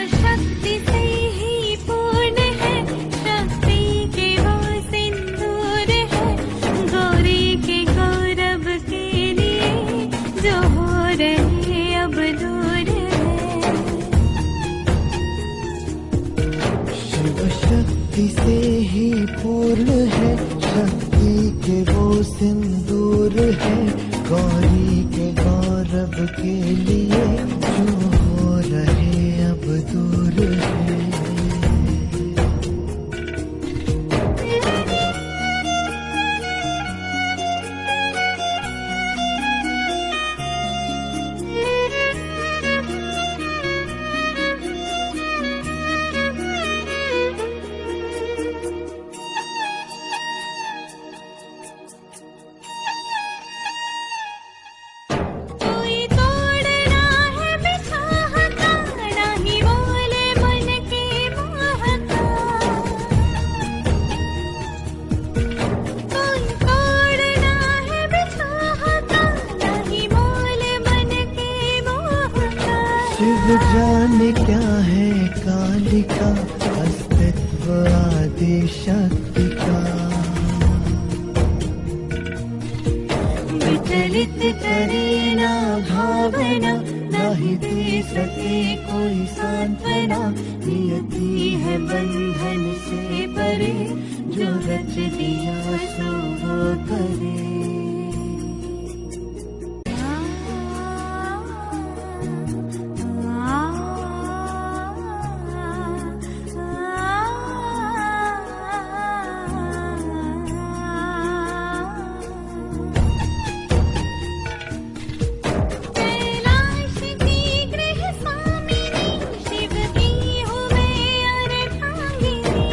शक्ति से ही पूर्ण है, शक्ति के वो सिंदूर है, गौरी के गौरव के लिए जो हो रहे अब दूर है। शिव शक्ति से ही पूर्ण है, शक्ति के वो सिंदूर है, गौरी के गौरव के लिए जो हो रहे अब दूर है। कोई तोड़ना है बिछाह का, नहीं बोले मन के मोह का। कोई तोड़ना है बिछाह का, नहीं बोले मन के मोह का। शिव जाने क्या है कालिका, अस्तित्व आदि शक्ति का। विचलित करे ना भावना, नहीं दे सके कोई सांत्वना, नियति है बंधन से परे, जो रच दिया सो वो करे। कैलाश की गृह स्वामिनी, शिव की हूँ मैं अर्धांगिनी।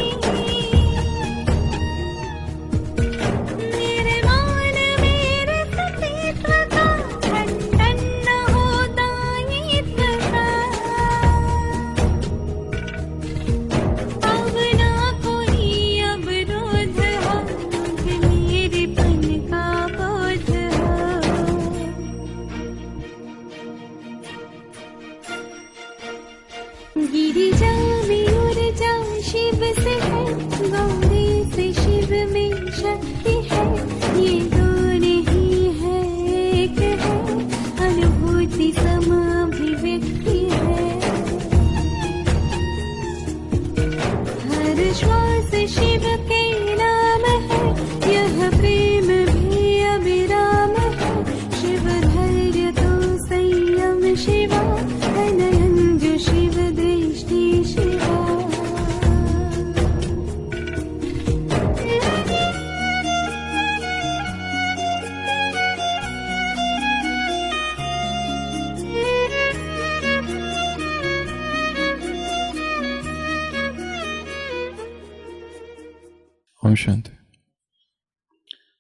निर्वाण मेरे सतीत्व का, खंडन न हो दायित्व का। अब ना कोई अवरोध हो, मुझ मेरेपन का बोझ हो। गिरिजा में ऊर्जा शिव से है, गौरी से शिव में शक्ति है, ये दो नहीं है एक है, अनुभूति सम अभिव्यक्ति है। हर श्वास शिव के नाम है, यह प्रेम भी अविराम है। शिव धैर्य तो संयम शिवा, है नयन जो शिव दृष्टि शिवा। ओम शांति।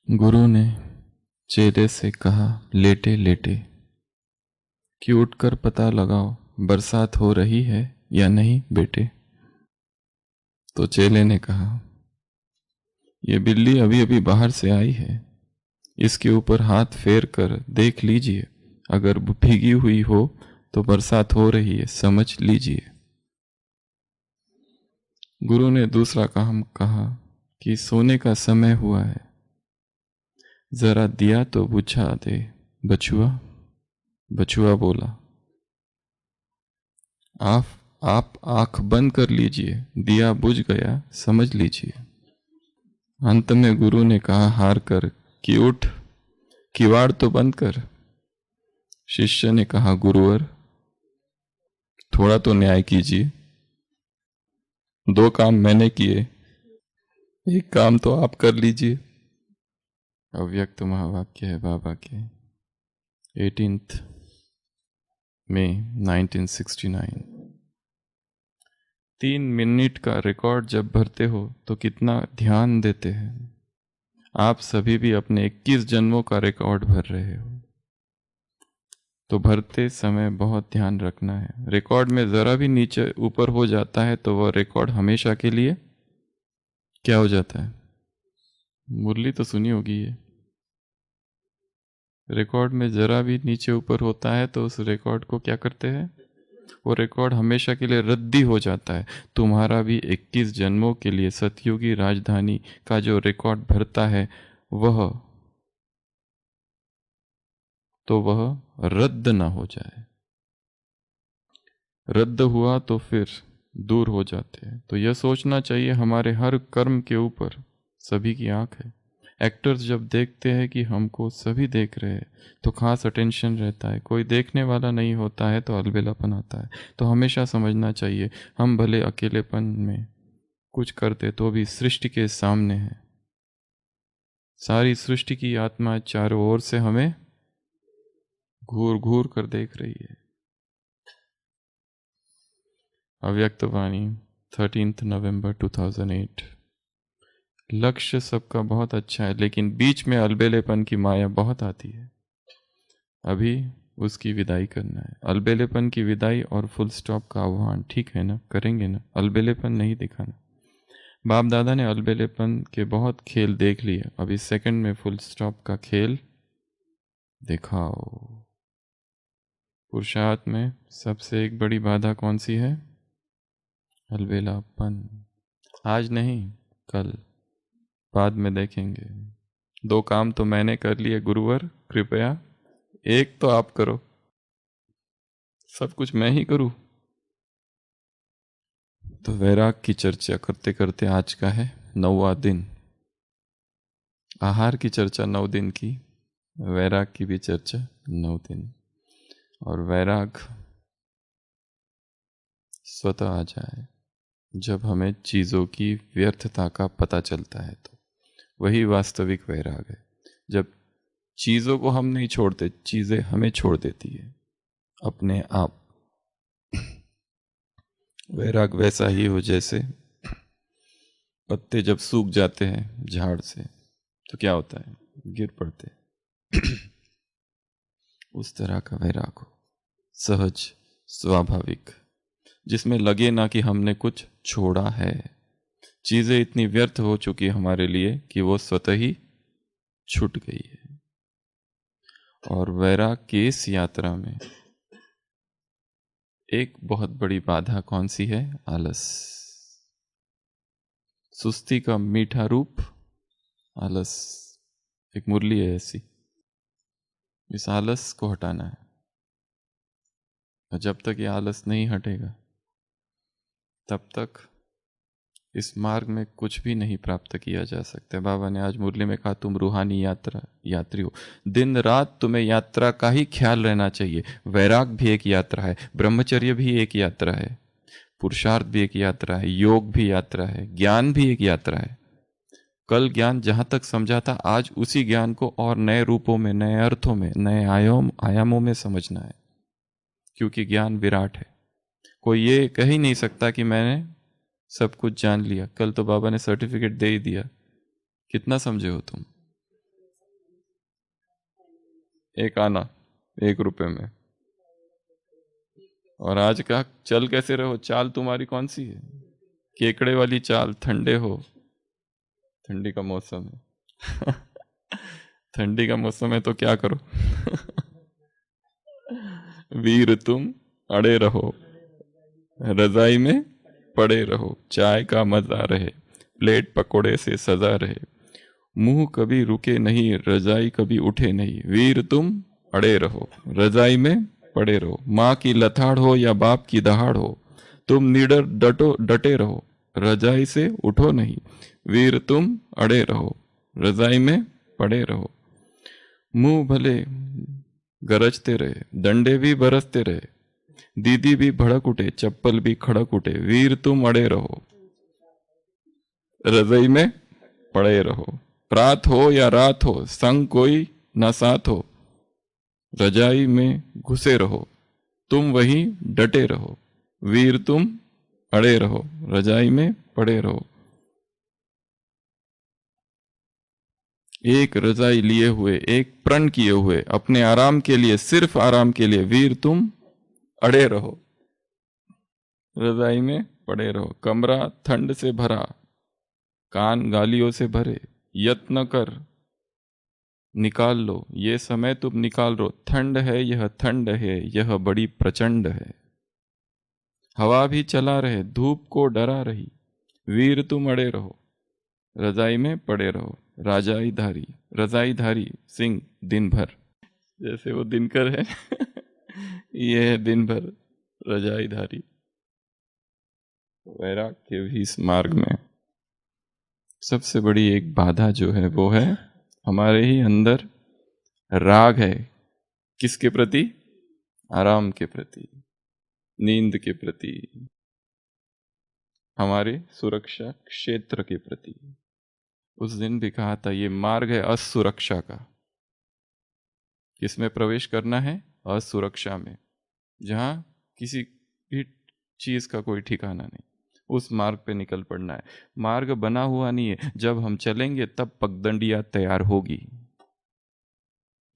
गुरु ने चेले से कहा, लेटे लेटे कि उठकर पता लगाओ बरसात हो रही है या नहीं बेटे। तो चेले ने कहा, ये बिल्ली अभी अभी बाहर से आई है, इसके ऊपर हाथ फेर कर देख लीजिए, अगर भीगी हुई हो तो बरसात हो रही है, समझ लीजिए। गुरु ने दूसरा काम कहा कि सोने का समय हुआ है, जरा दिया तो बुझा दे बछुआ। बछुआ बोला, आप आंख बंद कर लीजिए, दिया बुझ गया, समझ लीजिए। अंत में गुरु ने कहा हार कर कि उठ, किवाड़ तो बंद कर। शिष्य ने कहा, गुरुवर थोड़ा तो न्याय कीजिए, दो काम मैंने किए, एक काम तो आप कर लीजिए। अव्यक्त महावाक्य है बाबा के 18 मई 1969। 3 मिनट का रिकॉर्ड जब भरते हो तो कितना ध्यान देते हैं। आप सभी भी अपने 21 जन्मों का रिकॉर्ड भर रहे हो, तो भरते समय बहुत ध्यान रखना है। रिकॉर्ड में जरा भी नीचे ऊपर हो जाता है तो वह रिकॉर्ड हमेशा के लिए क्या हो जाता है। मुरली तो सुनी होगी ये। रिकॉर्ड में जरा भी नीचे ऊपर होता है तो उस रिकॉर्ड को क्या करते हैं, वो रिकॉर्ड हमेशा के लिए रद्दी हो जाता है। तुम्हारा भी 21 जन्मों के लिए सतयुगी राजधानी का जो रिकॉर्ड भरता है वह रद्द ना हो जाए। रद्द हुआ तो फिर दूर हो जाते हैं। तो यह सोचना चाहिए हमारे हर कर्म के ऊपर सभी की आंख है। एक्टर्स जब देखते हैं कि हमको सभी देख रहे हैं तो खास अटेंशन रहता है। कोई देखने वाला नहीं होता है तो अलबेलापन आता है। तो हमेशा समझना चाहिए हम भले अकेलेपन में कुछ करते तो भी सृष्टि के सामने है। सारी सृष्टि की आत्मा चारों ओर से हमें घूर घूर कर देख रही है। अव्यक्त वाणी 13 नवंबर 2008। लक्ष्य सबका बहुत अच्छा है लेकिन बीच में अलबेलेपन की माया बहुत आती है। अभी उसकी विदाई करना है। अलबेलेपन की विदाई और फुल स्टॉप का आह्वान, ठीक है ना? करेंगे ना? अलबेलेपन नहीं दिखाना। बाप दादा ने अलबेलेपन के बहुत खेल देख लिए, अभी सेकंड में फुल स्टॉप का खेल दिखाओ। पुरुषार्थ में सबसे एक बड़ी बाधा कौन सी है? अलबेलापन। आज नहीं, कल, बाद में देखेंगे। 2 काम तो मैंने कर लिए गुरुवर, कृपया 1 तो आप करो। सब कुछ मैं ही करूं? तो वैराग की चर्चा करते करते आज का है 9वां दिन। आहार की चर्चा 9 दिन की, वैराग की भी चर्चा 9 दिन। और वैराग स्वतः आ जाए जब हमें चीज़ों की व्यर्थता का पता चलता है, तो वही वास्तविक वैराग है। जब चीज़ों को हम नहीं छोड़ते, चीज़ें हमें छोड़ देती है अपने आप। वैराग वैसा ही हो जैसे पत्ते जब सूख जाते हैं झाड़ से तो क्या होता है? गिर पड़ते। उस तरह का वैराग हो, सहज, स्वाभाविक, जिसमें लगे ना कि हमने कुछ छोड़ा है। चीजें इतनी व्यर्थ हो चुकी हमारे लिए कि वो स्वतः ही छूट गई है। और वैराग की इस यात्रा में एक बहुत बड़ी बाधा कौन सी है? आलस। सुस्ती का मीठा रूप आलस। एक मुरली है ऐसी। इस आलस को हटाना है। और जब तक ये आलस नहीं हटेगा तब तक इस मार्ग में कुछ भी नहीं प्राप्त किया जा सकता। बाबा ने आज मुरली में कहा, तुम रूहानी यात्री हो। दिन रात तुम्हें यात्रा का ही ख्याल रहना चाहिए। वैराग भी एक यात्रा है, ब्रह्मचर्य भी एक यात्रा है, पुरुषार्थ भी एक यात्रा है, योग भी यात्रा है, ज्ञान भी एक यात्रा है। कल ज्ञान जहां तक समझा था, आज उसी ज्ञान को और नए रूपों में, नए अर्थों में, नए आयामों में समझना है, क्योंकि ज्ञान विराट है। कोई ये कह ही नहीं सकता कि मैंने सब कुछ जान लिया। कल तो बाबा ने सर्टिफिकेट दे ही दिया। कितना समझे हो तुम? 1 आना 1 रुपए में। और आज का चल कैसे रहो? चाल तुम्हारी कौन सी है? केकड़े वाली चाल। ठंडे हो, ठंडी का मौसम है। ठंडी का मौसम है तो क्या करो? वीर तुम अड़े रहो, रजाई में पड़े रहो, चाय का मजा रहे, प्लेट पकोड़े से सजा रहे, मुंह कभी रुके नहीं, रजाई कभी उठे नहीं, वीर तुम अड़े रहो, रजाई में पड़े रहो। माँ की लथाड़ हो या बाप की दहाड़ हो, तुम निडर डटे रहो, रजाई से उठो नहीं, वीर तुम अड़े रहो, रजाई में पड़े रहो। मुंह भले गरजते रहे, डंडे भी बरसते रहे, दीदी भी भड़क उठे, चप्पल भी खड़क उठे, वीर तुम अड़े रहो, रजई में पड़े रहो। प्रात हो या रात हो, संग कोई न साथ हो, रजाई में घुसे रहो, तुम वहीं डटे रहो, वीर तुम अड़े रहो, रजाई में पड़े रहो। एक रजाई लिए हुए, एक प्रण किए हुए, अपने आराम के लिए, सिर्फ आराम के लिए, वीर तुम अड़े रहो, रजाई में पड़े रहो। कमरा ठंड से भरा, कान गालियों से भरे, यत्न कर निकाल लो, ये समय तुम निकाल लो। ठंड है यह, ठंड है यह बड़ी प्रचंड है। हवा भी चला रहे, धूप को डरा रही, वीर तुम अड़े रहो, रजाई में पड़े रहो, रजाई धारी सिंह दिन भर। जैसे वो दिनकर है ये है दिन भर रजाई धारी। वैराग के भी इस मार्ग में सबसे बड़ी एक बाधा जो है वो है हमारे ही अंदर राग है। किसके प्रति? आराम के प्रति, नींद के प्रति, हमारे सुरक्षा क्षेत्र के प्रति। उस दिन भी कहा था ये मार्ग है असुरक्षा का। किसमें प्रवेश करना है? असुरक्षा में, जहां किसी भी चीज का कोई ठिकाना नहीं। उस मार्ग पे निकल पड़ना है। मार्ग बना हुआ नहीं है, जब हम चलेंगे तब पगडंडियां तैयार होगी।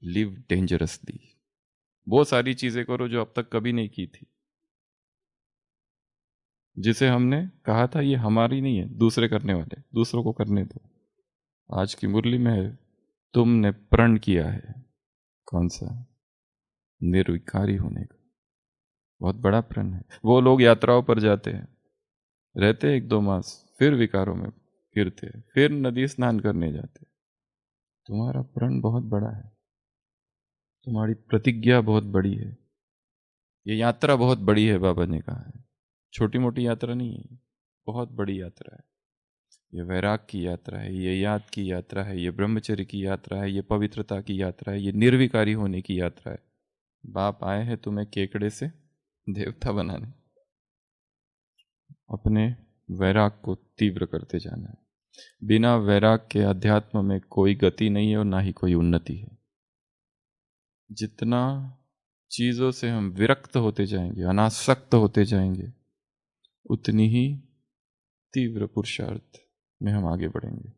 लिव डेंजरसली, वो सारी चीजें करो जो अब तक कभी नहीं की थी, जिसे हमने कहा था ये हमारी नहीं है, दूसरे करने वाले, दूसरों को करने दो। आज की मुरली में है, तुमने प्रण किया है। कौन सा? निर्विकारी होने का। बहुत बड़ा प्रण है। वो लोग यात्राओं पर जाते हैं, रहते 1-2 मास, फिर विकारों में फिरते, फिर नदी स्नान करने जाते। तुम्हारा प्रण बहुत बड़ा है, तुम्हारी प्रतिज्ञा बहुत बड़ी है, ये यात्रा बहुत बड़ी है। बाबा ने कहा है छोटी मोटी यात्रा नहीं है, बहुत बड़ी यात्रा है। ये वैराग की यात्रा है, ये याद की यात्रा है, ये ब्रह्मचर्य की यात्रा है, ये पवित्रता की यात्रा है, ये निर्विकारी होने की यात्रा है। बाप आए हैं तुम्हें केकड़े से देवता बनाने। अपने वैराग को तीव्र करते जाना है। बिना वैराग के अध्यात्म में कोई गति नहीं है और ना ही कोई उन्नति है। जितना चीजों से हम विरक्त होते जाएंगे, अनासक्त होते जाएंगे, उतनी ही तीव्र पुरुषार्थ में हम आगे बढ़ेंगे।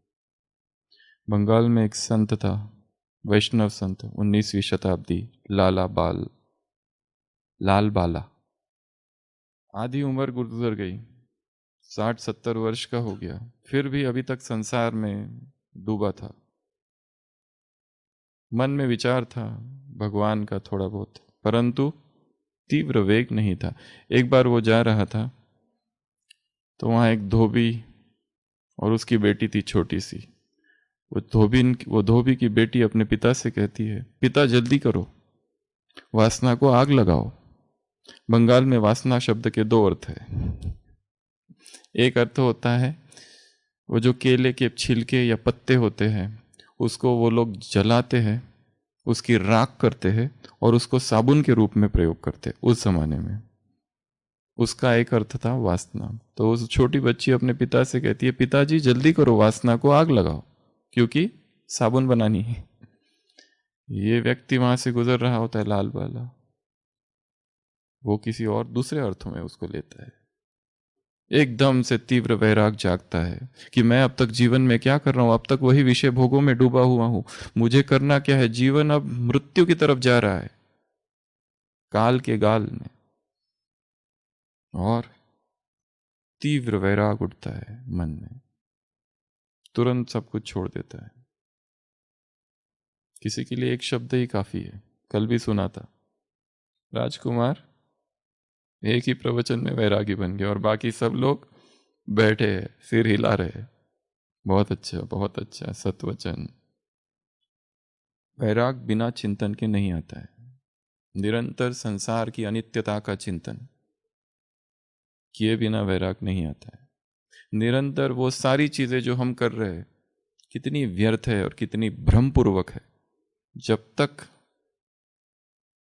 बंगाल में एक संत था, वैष्णव संत, 19वीं शताब्दी, लाल बाला। आधी उम्र गुजर गई, 60-70 वर्ष का हो गया, फिर भी अभी तक संसार में डूबा था। मन में विचार था भगवान का थोड़ा बहुत, परंतु तीव्र वेग नहीं था। एक बार वो जा रहा था तो वहां एक धोबी और उसकी बेटी थी छोटी सी। वो धोबी की बेटी अपने पिता से कहती है, पिता जल्दी करो, वासना को आग लगाओ। बंगाल में वासना शब्द के 2 अर्थ है। एक अर्थ होता है वो जो केले के छिलके या पत्ते होते हैं उसको वो लोग जलाते हैं, उसकी राख करते हैं और उसको साबुन के रूप में प्रयोग करते उस जमाने में। उसका एक अर्थ था वासना। तो उस छोटी बच्ची अपने पिता से कहती है, पिताजी जल्दी करो, वासना को आग लगाओ, क्योंकि साबुन बनानी है। ये व्यक्ति वहां से गुजर रहा होता है लाल बाला, वो किसी और दूसरे अर्थों में उसको लेता है। एकदम से तीव्र वैराग जागता है कि मैं अब तक जीवन में क्या कर रहा हूं, अब तक वही विषय भोगों में डूबा हुआ हूं, मुझे करना क्या है। जीवन अब मृत्यु की तरफ जा रहा है, काल के गाल में। और तीव्र वैराग उठता है मन में, तुरंत सब कुछ छोड़ देता है। किसी के लिए एक शब्द ही काफी है। कल भी सुना था, राजकुमार एक ही प्रवचन में वैरागी बन गए और बाकी सब लोग बैठे हैं, सिर हिला रहे हैं। बहुत अच्छा, बहुत अच्छा सत्वचन। वैराग बिना चिंतन के नहीं आता है। निरंतर संसार की अनित्यता का चिंतन किए बिना वैराग नहीं आता है। निरंतर वो सारी चीजें जो हम कर रहे हैं कितनी व्यर्थ है और कितनी भ्रमपूर्वक है, जब तक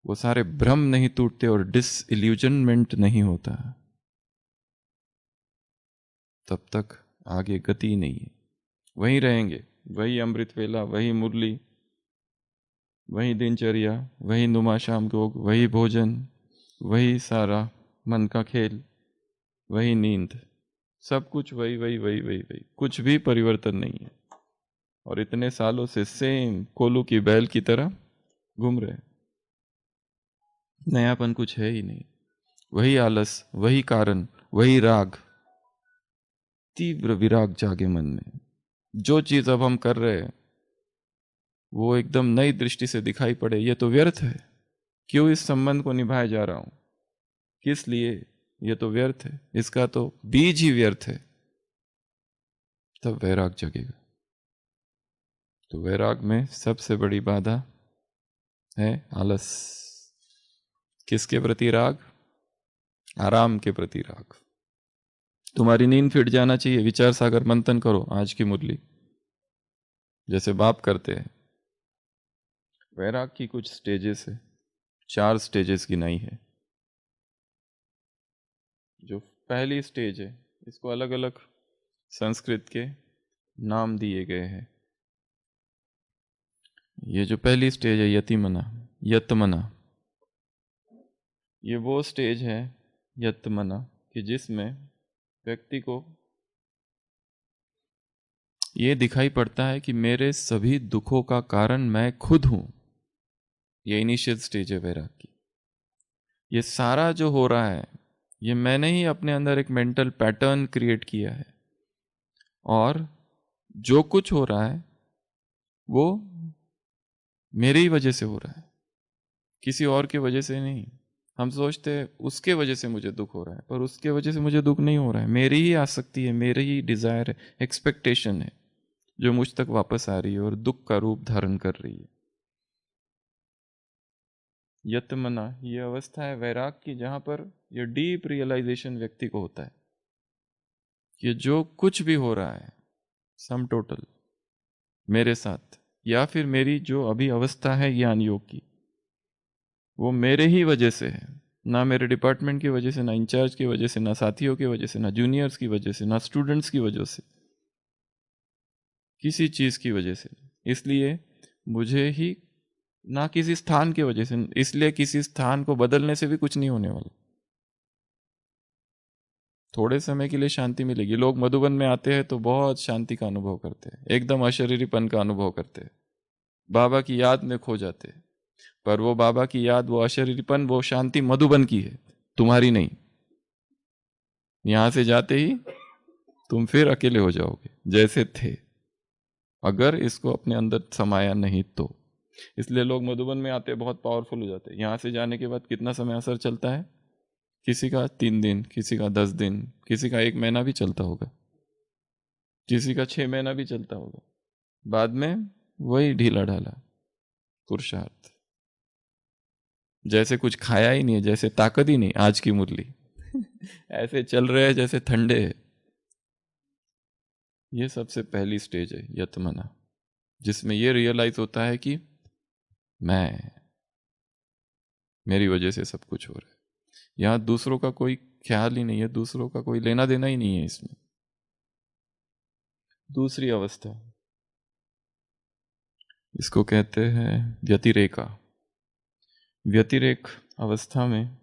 वो सारे भ्रम नहीं टूटते और डिसइल्यूजनमेंट नहीं होता, तब तक आगे गति नहीं है। वहीं रहेंगे, वही अमृत वेला, वही मुरली, वही दिनचर्या, वही नुमा शाम योग, वही भोजन, वही सारा मन का खेल, वही नींद, सब कुछ वही वही वही वही वही, कुछ भी परिवर्तन नहीं है। और इतने सालों से सेम कोलू की बैल की तरह घूम रहे, नयापन कुछ है ही नहीं। वही आलस, वही कारण, वही राग। तीव्र विराग जागे मन में। जो चीज अब हम कर रहे हैं वो एकदम नई दृष्टि से दिखाई पड़े, ये तो व्यर्थ है, क्यों इस संबंध को निभाया जा रहा हूं, किस लिए, ये तो व्यर्थ है, इसका तो बीज ही व्यर्थ है, तब वैराग जगेगा। तो वैराग में सबसे बड़ी बाधा है आलस। किसके प्रति राग? आराम के प्रति राग। तुम्हारी नींद फिट जाना चाहिए, विचार सागर मंथन करो आज की मुरली जैसे बाप करते हैं। वैराग की कुछ स्टेजेस है, 4 स्टेजेस गिनाई है। जो पहली स्टेज है, इसको अलग अलग संस्कृत के नाम दिए गए हैं। ये जो पहली स्टेज है यतिमना, यतमना, ये वो स्टेज है यतमना कि जिसमें व्यक्ति को ये दिखाई पड़ता है कि मेरे सभी दुखों का कारण मैं खुद हूं। ये इनिशियल स्टेज है वैराग की। ये सारा जो हो रहा है ये मैंने ही अपने अंदर एक मेंटल पैटर्न क्रिएट किया है, और जो कुछ हो रहा है वो मेरी ही वजह से हो रहा है, किसी और की वजह से नहीं। हम सोचते हैं उसके वजह से मुझे दुख हो रहा है, पर उसके वजह से मुझे दुख नहीं हो रहा है। मेरी ही आसक्ति है, मेरी ही डिजायर है, एक्सपेक्टेशन है जो मुझ तक वापस आ रही है और दुख का रूप धारण कर रही है। यतमना ये अवस्था है वैराग की, जहां पर यह डीप रियलाइजेशन व्यक्ति को होता है कि जो कुछ भी हो रहा है सम टोटल मेरे साथ, या फिर मेरी जो अभी अवस्था है ज्ञान योग की, वो मेरे ही वजह से है। ना मेरे डिपार्टमेंट की वजह से, ना इंचार्ज की वजह से, ना साथियों की वजह से, ना जूनियर्स की वजह से, ना स्टूडेंट्स की वजह से, किसी चीज की वजह से। इसलिए मुझे ही, ना किसी स्थान की वजह से, इसलिए किसी स्थान को बदलने से भी कुछ नहीं होने वाला। थोड़े समय के लिए शांति मिलेगी। लोग मधुबन में आते हैं तो बहुत शांति का अनुभव करते हैं, एकदम अशरीरीपन का अनुभव करते हैं, बाबा की याद में खो जाते हैं। पर वो बाबा की याद, वो अशरीरीपन, वो शांति मधुबन की है, तुम्हारी नहीं। यहां से जाते ही तुम फिर अकेले हो जाओगे जैसे थे, अगर इसको अपने अंदर समाया नहीं तो। इसलिए लोग मधुबन में आते हैं, बहुत पावरफुल हो जाते हैं। यहां से जाने के बाद कितना समय असर चलता है? किसी का 3 दिन, किसी का 10 दिन, किसी का 1 महीना भी चलता होगा, किसी का 6 महीना भी चलता होगा। बाद में वही ढीला ढाला पुरुषार्थ, जैसे कुछ खाया ही नहीं है, जैसे ताकत ही नहीं आज की मुरली ऐसे चल रहे हैं जैसे ठंडे है। ये सबसे पहली स्टेज है यतमना, जिसमें ये रियलाइज होता है कि मेरी वजह से सब कुछ हो रहा है। यहां दूसरों का कोई ख्याल ही नहीं है, दूसरों का कोई लेना देना ही नहीं है इसमें। दूसरी अवस्था, इसको कहते हैं व्यतिरेका। व्यतिरेक अवस्था में,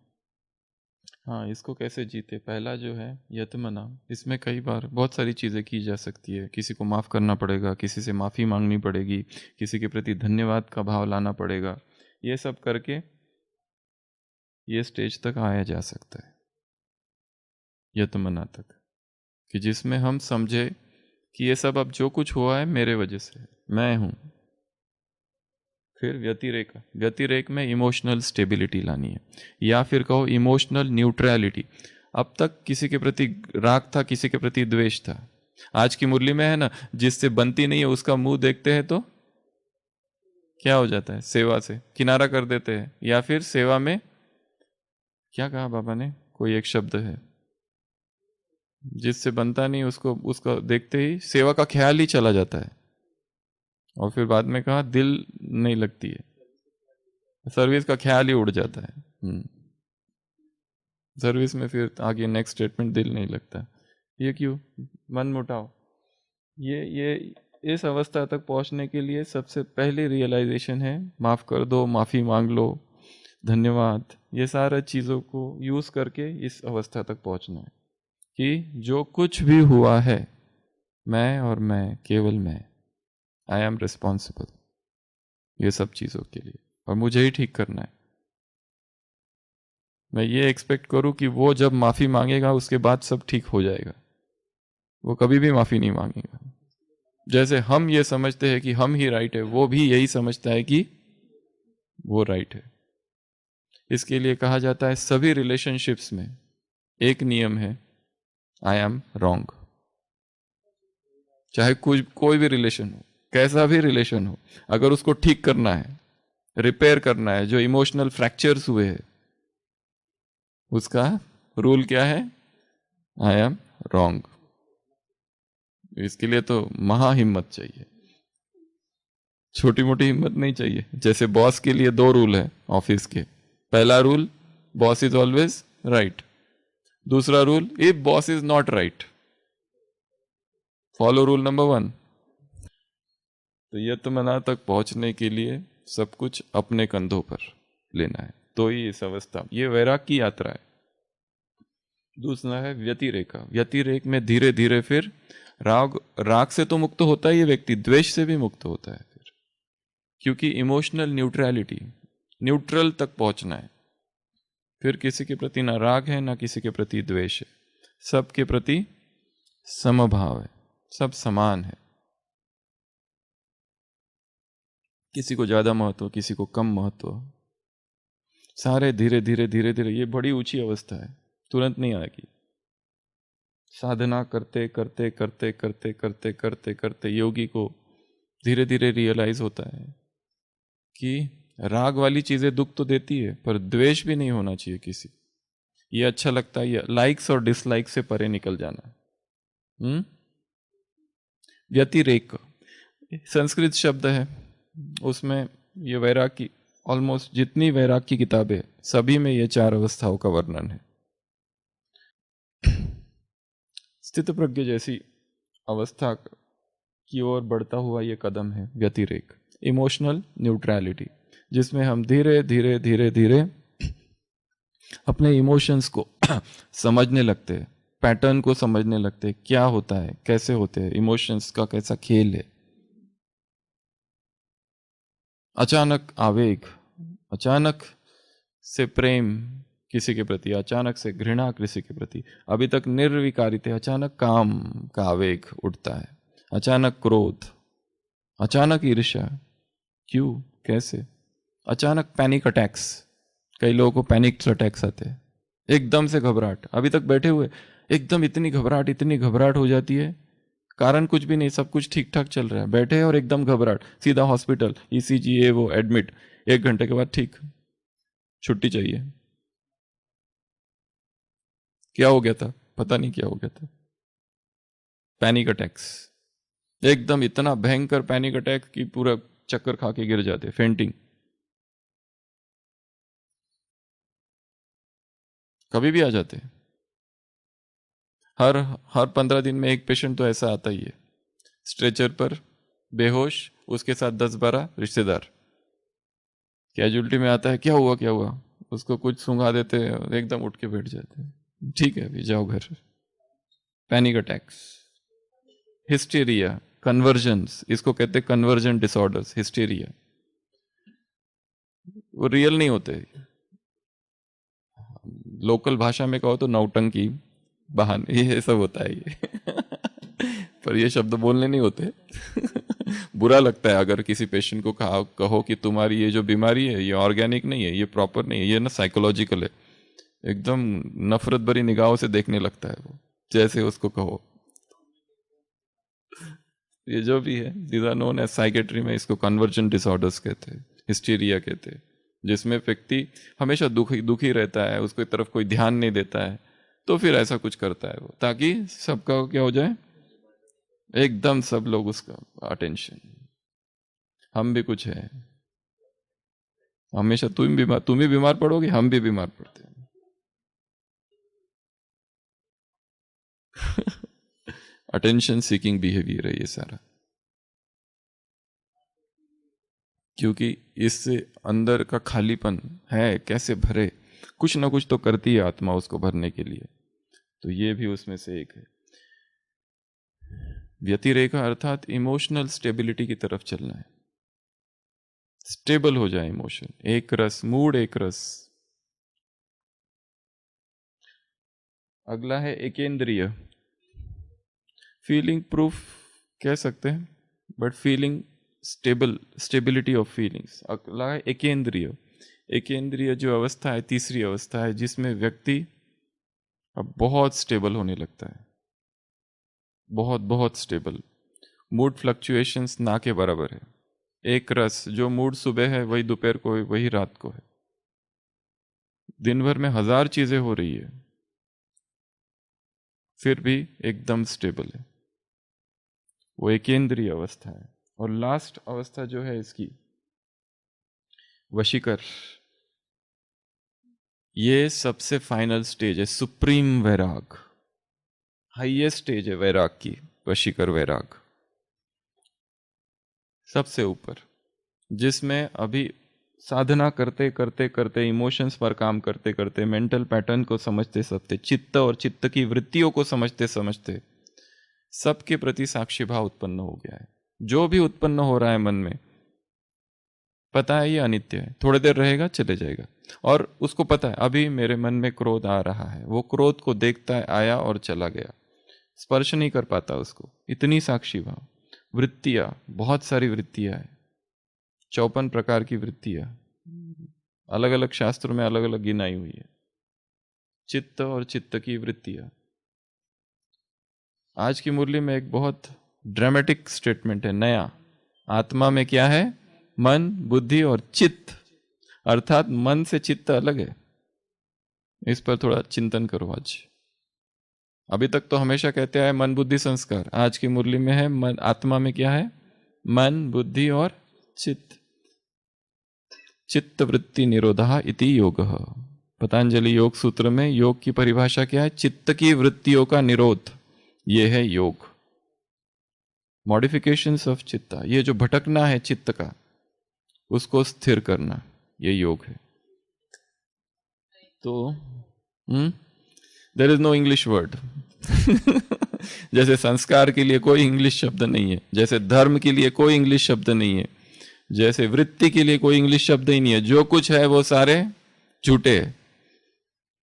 हाँ, इसको कैसे जीते? पहला जो है यतमना, इसमें कई बार बहुत सारी चीज़ें की जा सकती है। किसी को माफ़ करना पड़ेगा, किसी से माफ़ी मांगनी पड़ेगी, किसी के प्रति धन्यवाद का भाव लाना पड़ेगा। ये सब करके ये स्टेज तक आया जा सकता है यतमना तक, कि जिसमें हम समझे कि ये सब अब जो कुछ हुआ है मेरे वजह से है, मैं हूं। फिर व्यतिरेक में इमोशनल स्टेबिलिटी लानी है, या फिर कहो इमोशनल न्यूट्रलिटी। अब तक किसी के प्रति राग था, किसी के प्रति द्वेष था। आज की मुरली में है ना, जिससे बनती नहीं है उसका मुंह देखते हैं तो क्या हो जाता है? सेवा से किनारा कर देते हैं, या फिर सेवा में क्या कहा बाबा ने, कोई एक शब्द है, जिससे बनता नहीं उसको, उसका देखते ही सेवा का ख्याल ही चला जाता है। और फिर बाद में कहा दिल नहीं लगती है, सर्विस का ख्याल ही उड़ जाता है। सर्विस में फिर आगे नेक्स्ट स्टेटमेंट, दिल नहीं लगता। ये क्यों? मन मुटाव। ये इस अवस्था तक पहुंचने के लिए सबसे पहली रियलाइजेशन है माफ कर दो, माफी मांग लो, धन्यवाद। ये सारा चीजों को यूज करके इस अवस्था तक पहुंचना है कि जो कुछ भी हुआ है मैं, और मैं, केवल मैं, आई एम रिस्पॉन्सिबल ये सब चीजों के लिए, और मुझे ही ठीक करना है। मैं ये एक्सपेक्ट करूं कि वो जब माफी मांगेगा उसके बाद सब ठीक हो जाएगा। वो कभी भी माफी नहीं मांगेगा। जैसे हम ये समझते हैं कि हम ही राइट है, वो भी यही समझता है कि वो राइट है। इसके लिए कहा जाता है सभी रिलेशनशिप्स में एक नियम है, आई एम रॉन्ग। चाहे कुछ कोई भी रिलेशन हो, कैसा भी रिलेशन हो, अगर उसको ठीक करना है, रिपेयर करना है, जो इमोशनल फ्रैक्चर्स हुए हैं, उसका रूल क्या है? I am wrong. इसके लिए तो महा हिम्मत चाहिए, छोटी मोटी हिम्मत नहीं चाहिए। जैसे बॉस के लिए 2 रूल है ऑफिस के। पहला rule, boss is always right. दूसरा rule, if boss is not right, follow rule number 1। तो यह तो मना तक पहुंचने के लिए सब कुछ अपने कंधों पर लेना है, तो ही इस अवस्था, ये वैराग की यात्रा है। दूसरा है व्यतिरेका। व्यतिरेक में धीरे धीरे फिर राग से तो मुक्त होता है ये व्यक्ति, द्वेष से भी मुक्त होता है फिर, क्योंकि इमोशनल न्यूट्रलिटी, न्यूट्रल तक पहुंचना है। फिर किसी के प्रति ना राग है ना किसी के प्रति द्वेष है, सबके प्रति समभाव है, सब समान है। किसी को ज्यादा महत्व, किसी को कम महत्व, सारे धीरे धीरे धीरे धीरे। ये बड़ी ऊंची अवस्था है, तुरंत नहीं आएगी। साधना करते करते करते करते करते करते करते योगी को धीरे धीरे रियलाइज होता है कि राग वाली चीजें दुख तो देती है, पर द्वेष भी नहीं होना चाहिए किसी। ये अच्छा लगता है, ये लाइक्स और डिसलाइक से परे निकल जाना। व्यतिरेक संस्कृत शब्द है, उसमें ये वैराग की, ऑलमोस्ट जितनी वैराग की किताबें, सभी में ये 4 अवस्थाओं का वर्णन है। स्थित प्रज्ञ जैसी अवस्था की ओर बढ़ता हुआ ये कदम है व्यतिरेक, इमोशनल न्यूट्रलिटी, जिसमें हम धीरे धीरे धीरे धीरे अपने इमोशंस को समझने लगते हैं, पैटर्न को समझने लगते हैं, क्या होता है, कैसे होते हैं, इमोशंस का कैसा खेल है। अचानक आवेग, अचानक से प्रेम किसी के प्रति, अचानक से घृणा किसी के प्रति, अभी तक निर्विकारित है, अचानक काम का आवेग उठता है, अचानक क्रोध, अचानक ईर्ष्या, क्यों, कैसे, अचानक पैनिक अटैक्स। कई लोगों को पैनिक अटैक्स आते हैं, एकदम से घबराहट, अभी तक बैठे हुए एकदम इतनी घबराहट हो जाती है, कारण कुछ भी नहीं, सब कुछ ठीक ठाक चल रहा है, बैठे और एकदम घबराहट, सीधा हॉस्पिटल, ईसीजी ये वो, एडमिट, 1 घंटे के बाद ठीक, छुट्टी चाहिए। क्या हो गया था, पता नहीं क्या हो गया था। पैनिक अटैक्स, एकदम इतना भयंकर पैनिक अटैक कि पूरा चक्कर खा के गिर जाते, फेंटिंग। कभी भी आ जाते, हर 15 दिन में एक पेशेंट तो ऐसा आता ही है, स्ट्रेचर पर बेहोश, उसके साथ 10-12 रिश्तेदार। कैजुअलिटी में आता है, क्या हुआ क्या हुआ, उसको कुछ सुंघा देते हैं, एकदम उठ के बैठ जाते हैं, ठीक है अभी जाओ घर। पैनिक अटैक्स, हिस्टीरिया, कन्वर्जन्स, इसको कहते हैं कन्वर्जन डिसऑर्डर्स, हिस्टीरिया, वो रियल नहीं होते, लोकल भाषा में कहो तो नौटंकी, बहाने, ये सब होता है ये पर ये शब्द बोलने नहीं होते बुरा लगता है अगर किसी पेशेंट को कहो कि तुम्हारी ये जो बीमारी है ये ऑर्गेनिक नहीं है, ये प्रॉपर नहीं है, ये ना साइकोलॉजिकल है, एकदम नफरत भरी निगाहों से देखने लगता है वो, जैसे उसको कहो। ये जो भी है, these are known as, psychiatry में इसको कन्वर्जन डिसऑर्डर्स कहते हैं, हिस्टीरिया कहते हैं, जिसमें व्यक्ति हमेशा दुखी रहता है, उसको तरफ कोई ध्यान नहीं देता है, तो फिर ऐसा कुछ करता है वो, ताकि सबका क्या हो जाए, एकदम सब लोग उसका अटेंशन। हम भी कुछ है, हमेशा तुम भी बीमार पड़ोगे, हम भी बीमार पड़ते हैं अटेंशन सीकिंग बिहेवियर है ये सारा, क्योंकि इससे अंदर का खालीपन है, कैसे भरे, कुछ ना कुछ तो करती है आत्मा उसको भरने के लिए, तो ये भी उसमें से एक है। व्यतिरेका अर्थात इमोशनल स्टेबिलिटी की तरफ चलना है, स्टेबल हो जाए इमोशन, एक रस, मूड एक रस। अगला है एकेंद्रिय, फीलिंग प्रूफ कह सकते हैं, but feeling stability of feelings. अगला है एकेंद्रिय। एकेंद्रिय जो अवस्था है, तीसरी अवस्था है, जिसमें व्यक्ति अब बहुत स्टेबल होने लगता है, बहुत बहुत स्टेबल। मूड फ्लक्चुएशंस ना के बराबर है। एक रस, जो मूड सुबह है वही दोपहर को है, वही रात को है। दिन भर में 1000 चीजें हो रही है, फिर भी एकदम स्टेबल है। वो एकेंद्रीय अवस्था है। और लास्ट अवस्था जो है इसकी, वशीकर, ये सबसे फाइनल स्टेज है, सुप्रीम वैराग, हाईएस्ट स्टेज है वैराग की, वशीकर वैराग सबसे ऊपर, जिसमें अभी साधना करते करते करते, इमोशंस पर काम करते करते, मेंटल पैटर्न को समझते समझते, चित्त और चित्त की वृत्तियों को समझते समझते सबके प्रति साक्षी भाव उत्पन्न हो गया है। जो भी उत्पन्न हो रहा है मन में, पता है ये अनित्य है, थोड़ी देर रहेगा चले जाएगा। और उसको पता है अभी मेरे मन में क्रोध आ रहा है, वो क्रोध को देखता है, आया और चला गया, स्पर्श नहीं कर पाता उसको, इतनी साक्षी भाव। वृत्तियां, बहुत सारी वृत्तियां है, 54 प्रकार की वृत्तियां, अलग अलग शास्त्रों में अलग अलग गिनाई हुई है। चित्त और चित्त की वृत्तियां। आज की मुरली में एक बहुत ड्रामेटिक स्टेटमेंट है नया, आत्मा में क्या है? मन, बुद्धि और चित्त, अर्थात मन से चित्त अलग है। इस पर थोड़ा चिंतन करो आज। अभी तक तो हमेशा कहते हैं मन बुद्धि संस्कार, आज की मुरली में है मन, आत्मा में क्या है? मन, बुद्धि और चित्त। चित्त वृत्ति निरोधा इति योगः। पतंजलि योग सूत्र में योग की परिभाषा क्या है? चित्त की वृत्तियों का निरोध, ये है योग। मॉडिफिकेशंस ऑफ चित्ता, ये जो भटकना है चित्त का, उसको स्थिर करना, ये योग है। तो there is no English word. जैसे संस्कार के लिए कोई इंग्लिश शब्द नहीं है, जैसे धर्म के लिए कोई इंग्लिश शब्द नहीं है, जैसे वृत्ति के लिए कोई इंग्लिश शब्द ही नहीं है। जो कुछ है वो सारे झूठे है,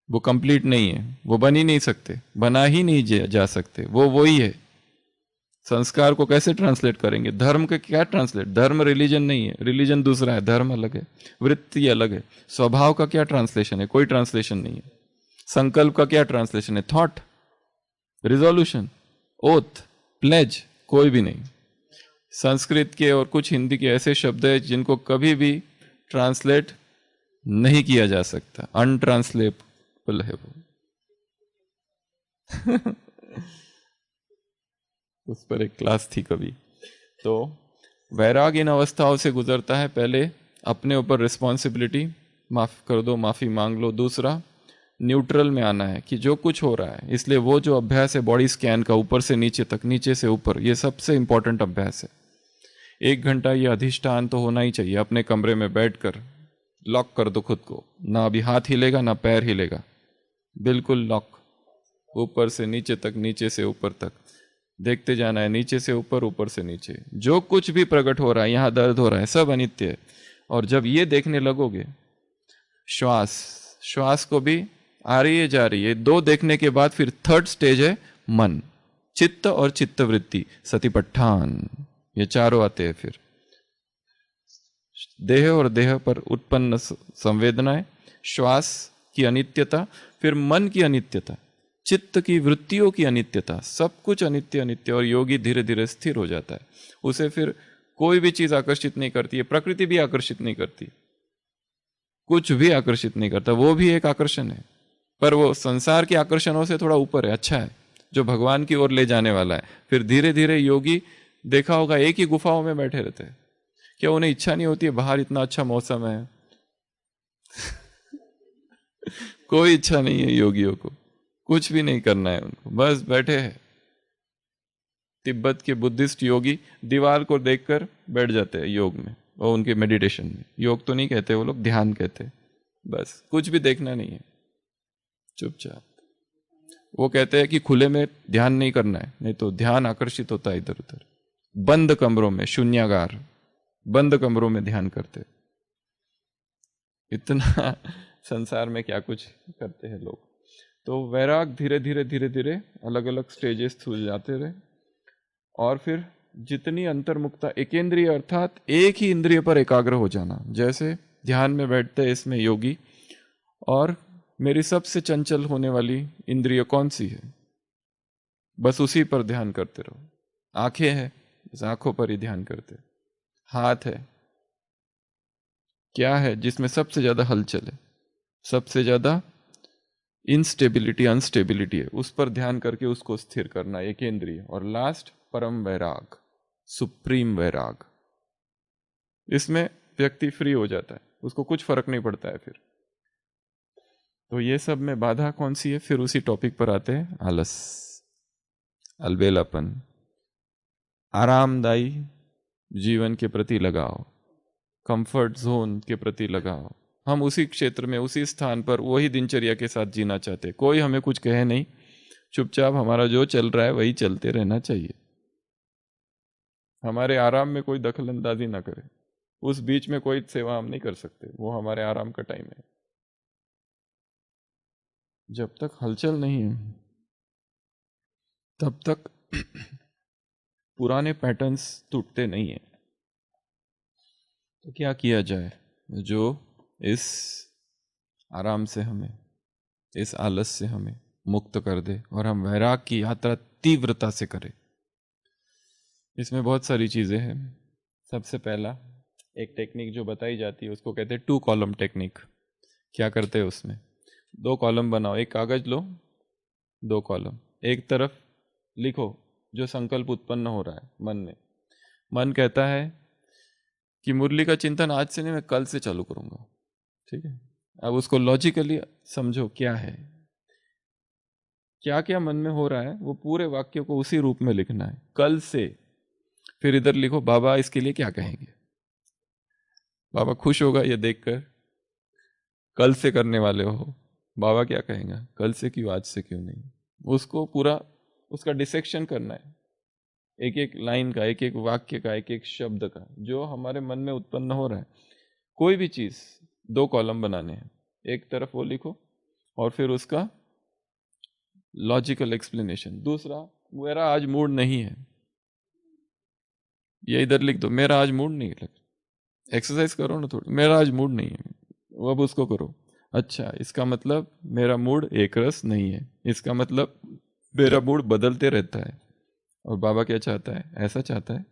वो कंप्लीट नहीं है, वो बन ही नहीं सकते, बना ही नहीं जा सकते, वो वही है। संस्कार को कैसे ट्रांसलेट करेंगे? धर्म के क्या ट्रांसलेट? धर्म रिलीजन नहीं है, रिलीजन दूसरा है, धर्म अलग है, वृत्ति अलग है। स्वभाव का क्या ट्रांसलेशन है? कोई ट्रांसलेशन नहीं है। संकल्प का क्या ट्रांसलेशन है? थॉट, रिजोल्यूशन, ओथ, प्लेज, कोई भी नहीं। संस्कृत के और कुछ हिंदी के ऐसे शब्द है जिनको कभी भी ट्रांसलेट नहीं किया जा सकता, अनट्रांसलेबल है वो। उस पर एक क्लास थी कभी। तो वैराग इन अवस्थाओं से गुजरता है। पहले अपने ऊपर रिस्पॉन्सिबिलिटी, माफ कर दो, माफी मांग लो। दूसरा, न्यूट्रल में आना है कि जो कुछ हो रहा है, इसलिए वो जो अभ्यास है बॉडी स्कैन का, ऊपर से नीचे तक, नीचे से ऊपर, ये सबसे इंपॉर्टेंट अभ्यास है। 1 घंटा ये अधिष्ठान तो होना ही चाहिए। अपने कमरे में बैठकर लॉक कर दो खुद को, ना अभी हाथ हिलेगा ना पैर हिलेगा, बिल्कुल लॉक, ऊपर से नीचे तक, नीचे से ऊपर तक देखते जाना है, नीचे से ऊपर, ऊपर से नीचे। जो कुछ भी प्रकट हो रहा है, यहाँ दर्द हो रहा है, सब अनित्य है। और जब ये देखने लगोगे, श्वास, श्वास को भी आ रही है जा रही है, 2 देखने के बाद फिर 3rd स्टेज है मन, चित्त और चित्त वृत्ति, सतिपट्ठान, ये चारों आते हैं। फिर देह और देह पर उत्पन्न संवेदनाएं, श्वास की अनित्यता, फिर मन की अनित्यता, चित्त की वृत्तियों की अनित्यता, सब कुछ अनित्य अनित्य। और योगी धीरे धीरे स्थिर हो जाता है। उसे फिर कोई भी चीज आकर्षित नहीं करती है, प्रकृति भी आकर्षित नहीं करती, कुछ भी आकर्षित नहीं करता। वो भी एक आकर्षण है, पर वो संसार के आकर्षणों से थोड़ा ऊपर है, अच्छा है, जो भगवान की ओर ले जाने वाला है। फिर धीरे धीरे योगी, देखा होगा, एक ही गुफाओं में बैठे रहते हैं। क्या उन्हें इच्छा नहीं होती है? बाहर इतना अच्छा मौसम है। कोई इच्छा नहीं है योगियों को, कुछ भी नहीं करना है उनको, बस बैठे हैं। तिब्बत के बुद्धिस्ट योगी दीवार को देखकर बैठ जाते हैं योग में, और उनके मेडिटेशन में। योग तो नहीं कहते वो लोग, ध्यान कहते हैं। बस कुछ भी देखना नहीं है, चुपचाप। वो कहते हैं कि खुले में ध्यान नहीं करना है, नहीं तो ध्यान आकर्षित होता है इधर उधर। बंद कमरों में, शून्यागार, बंद कमरों में ध्यान करते। इतना संसार में क्या कुछ करते हैं लोग। तो वैराग धीरे धीरे धीरे धीरे अलग अलग स्टेजेस थ्रू जाते रहे। और फिर जितनी अंतर्मुक्ता, एकेंद्रीय अर्थात एक ही इंद्रिय पर एकाग्र हो जाना, जैसे ध्यान में बैठते हैं इसमें योगी, और मेरी सबसे चंचल होने वाली इंद्रिय कौन सी है? बस उसी पर ध्यान करते रहो। आंखें हैं, बस आंखों पर ही ध्यान करते। हाथ है, क्या है जिसमें सबसे ज्यादा हलचल है, सबसे ज्यादा इंस्टेबिलिटी अनस्टेबिलिटी है, उस पर ध्यान करके उसको स्थिर करना, एक इंद्रिय। और लास्ट परम वैराग, सुप्रीम वैराग। इसमें व्यक्ति फ्री हो जाता है, उसको कुछ फर्क नहीं पड़ता है फिर। तो ये सब में बाधा कौन सी है? फिर उसी टॉपिक पर आते हैं, आलस, अलबेलापन। आरामदायी जीवन के प्रति लगाओ, कंफर्ट जोन के प्रति लगाओ। हम उसी क्षेत्र में, उसी स्थान पर वही दिनचर्या के साथ जीना चाहते। कोई हमें कुछ कहे नहीं, चुपचाप हमारा जो चल रहा है वही चलते रहना चाहिए। हमारे आराम में कोई दखल अंदाजी ना करे। उस बीच में कोई सेवा हम नहीं कर सकते, वो हमारे आराम का टाइम है। जब तक हलचल नहीं है तब तक पुराने पैटर्न्स टूटते नहीं है। तो क्या किया जाए जो इस आराम से हमें, इस आलस से हमें मुक्त कर दे और हम वैराग की यात्रा तीव्रता से करें? इसमें बहुत सारी चीजें हैं। सबसे पहला एक टेक्निक जो बताई जाती है उसको कहते हैं 2 कॉलम टेक्निक। क्या करते हैं उसमें? 2 कॉलम बनाओ, एक कागज लो, 2 कॉलम, एक तरफ लिखो जो संकल्प उत्पन्न हो रहा है मन में। मन कहता है कि मुरली का चिंतन आज से नहीं, मैं कल से चालू करूंगा। ठीक है, अब उसको लॉजिकली समझो, क्या है, क्या क्या मन में हो रहा है, वो पूरे वाक्य को उसी रूप में लिखना है, कल से। फिर इधर लिखो बाबा इसके लिए क्या कहेंगे, बाबा खुश होगा ये देखकर, कल से करने वाले हो, बाबा क्या कहेंगे, कल से क्यों, आज से क्यों नहीं। उसको पूरा उसका डिसेक्शन करना है, एक एक लाइन का, एक एक वाक्य का, एक एक शब्द का, जो हमारे मन में उत्पन्न हो रहा है। कोई भी चीज 2 कॉलम बनाने हैं, एक तरफ वो लिखो और फिर उसका लॉजिकल एक्सप्लेनेशन। दूसरा, मेरा आज मूड नहीं है, ये इधर लिख दो, मेरा आज मूड नहीं है। एक्सरसाइज करो ना थोड़ी, मेरा आज मूड नहीं है, वो अब उसको करो। अच्छा, इसका मतलब मेरा मूड एक रस नहीं है, इसका मतलब मेरा मूड बदलते रहता है। और बाबा क्या चाहता है, ऐसा चाहता है।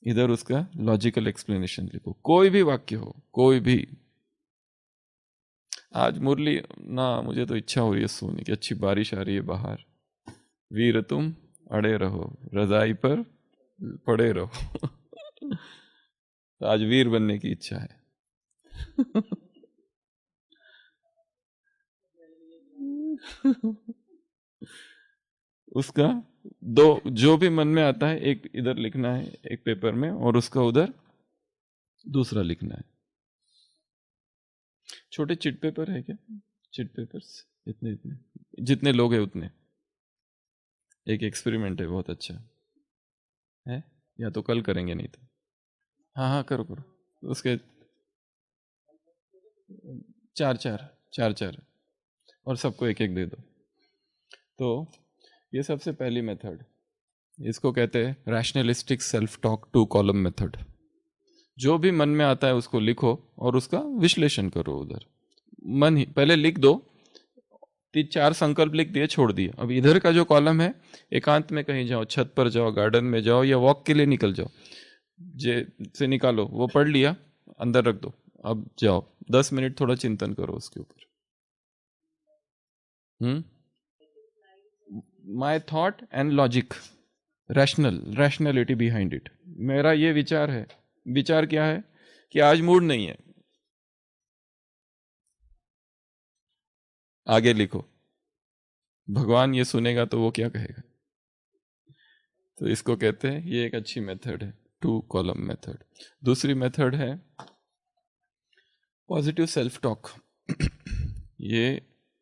इधर उसका लॉजिकल एक्सप्लेनेशन लिखो। कोई भी वाक्य हो, कोई भी। आज मुरली ना, मुझे तो इच्छा हो रही है सोने की, अच्छी बारिश आ रही है बाहर, वीर तुम अड़े रहो, रजाई पर पड़े रहो। तो आज वीर बनने की इच्छा है। उसका 2, जो भी मन में आता है, एक इधर लिखना है एक पेपर में और उसका उधर दूसरा लिखना है। छोटे चिट पेपर है क्या? चिट पेपर्स इतने इतने, जितने लोग हैं उतने। एक एक्सपेरिमेंट है, बहुत अच्छा है, या तो कल करेंगे, नहीं तो हाँ हाँ करो करो। उसके 4 और सबको एक एक दे दो। तो ये सबसे पहली मेथड, इसको कहते हैं rationalistic self talk 2 column method. जो भी मन में आता है उसको लिखो और उसका विश्लेषण करो। उधर मन ही पहले लिख दो, 3-4 संकल्प लिख दिए, छोड़ दिए। अब इधर का जो कॉलम है, एकांत में कहीं जाओ, छत पर जाओ, गार्डन में जाओ, या वॉक के लिए निकल जाओ, जे से निकालो, वो पढ़ लिया, अंदर रख दो। अब जाओ 10 मिनट थोड़ा चिंतन करो उसके ऊपर। My thought and logic, rationality behind it. मेरा ये विचार है, विचार क्या है कि आज मूड नहीं है। आगे लिखो, भगवान ये सुनेगा तो वो क्या कहेगा। तो इसको कहते हैं, ये एक अच्छी मेथड है, 2 कॉलम मेथड। दूसरी मेथड है पॉजिटिव सेल्फ टॉक। ये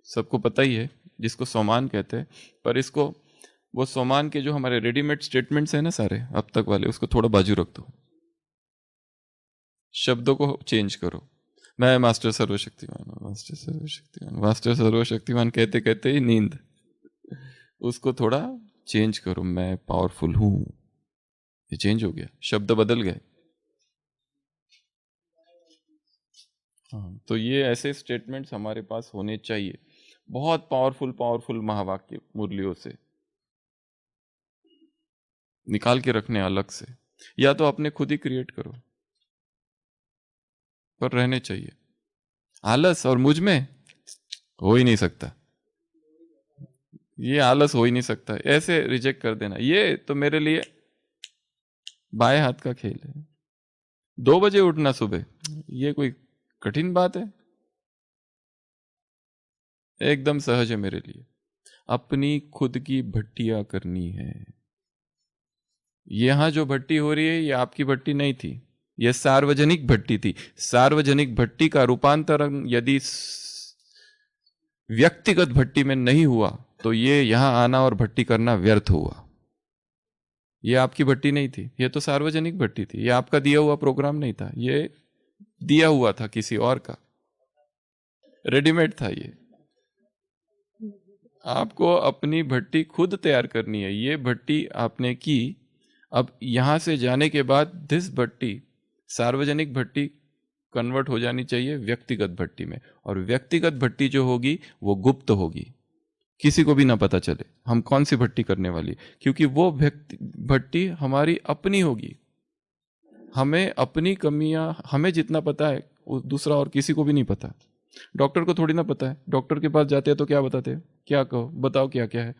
सबको पता ही है, जिसको सोमान कहते हैं। पर इसको, वो सोमान के जो हमारे रेडीमेड स्टेटमेंट्स हैं ना सारे अब तक वाले, उसको थोड़ा बाजू रख दो, शब्दों को चेंज करो। मैं मास्टर सर्वशक्तिमान, मास्टर सर्वशक्तिमान, मास्टर सर्वशक्तिमान कहते कहते ही नींद, उसको थोड़ा चेंज करो। मैं पावरफुल हूं, ये चेंज हो गया, शब्द बदल गए। हाँ, तो ये ऐसे स्टेटमेंट्स हमारे पास होने चाहिए, बहुत पावरफुल पावरफुल महावाक्य मुरलियों से निकाल के रखने अलग से, या तो अपने खुद ही क्रिएट करो, पर रहने चाहिए। आलस और मुझ में हो ही नहीं सकता, ये आलस हो ही नहीं सकता, ऐसे रिजेक्ट कर देना, ये तो मेरे लिए बाएं हाथ का खेल है। 2 बजे उठना सुबह, ये कोई कठिन बात है? एकदम सहज है मेरे लिए। अपनी खुद की भट्टियां करनी है। यहां जो भट्टी हो रही है ये आपकी भट्टी नहीं थी, यह सार्वजनिक भट्टी थी। सार्वजनिक भट्टी का रूपांतरण यदि व्यक्तिगत भट्टी में नहीं हुआ तो ये यहां आना और भट्टी करना व्यर्थ हुआ। ये आपकी भट्टी नहीं थी, ये तो सार्वजनिक भट्टी थी, ये आपका दिया हुआ प्रोग्राम नहीं था, ये दिया हुआ था किसी और का, रेडीमेड था। ये आपको अपनी भट्टी खुद तैयार करनी है। ये भट्टी आपने की, अब यहां से जाने के बाद दिस भट्टी सार्वजनिक भट्टी कन्वर्ट हो जानी चाहिए व्यक्तिगत भट्टी में, और व्यक्तिगत भट्टी जो होगी वो गुप्त होगी, किसी को भी ना पता चले हम कौन सी भट्टी करने वाली, क्योंकि वो भट्टी हमारी अपनी होगी। हमें अपनी कमियां, हमें जितना पता है दूसरा और किसी को भी नहीं पता। डॉक्टर को थोड़ी ना पता है, डॉक्टर के पास जाते हैं तो क्या बताते हैं, क्या कहो बताओ क्या क्या है,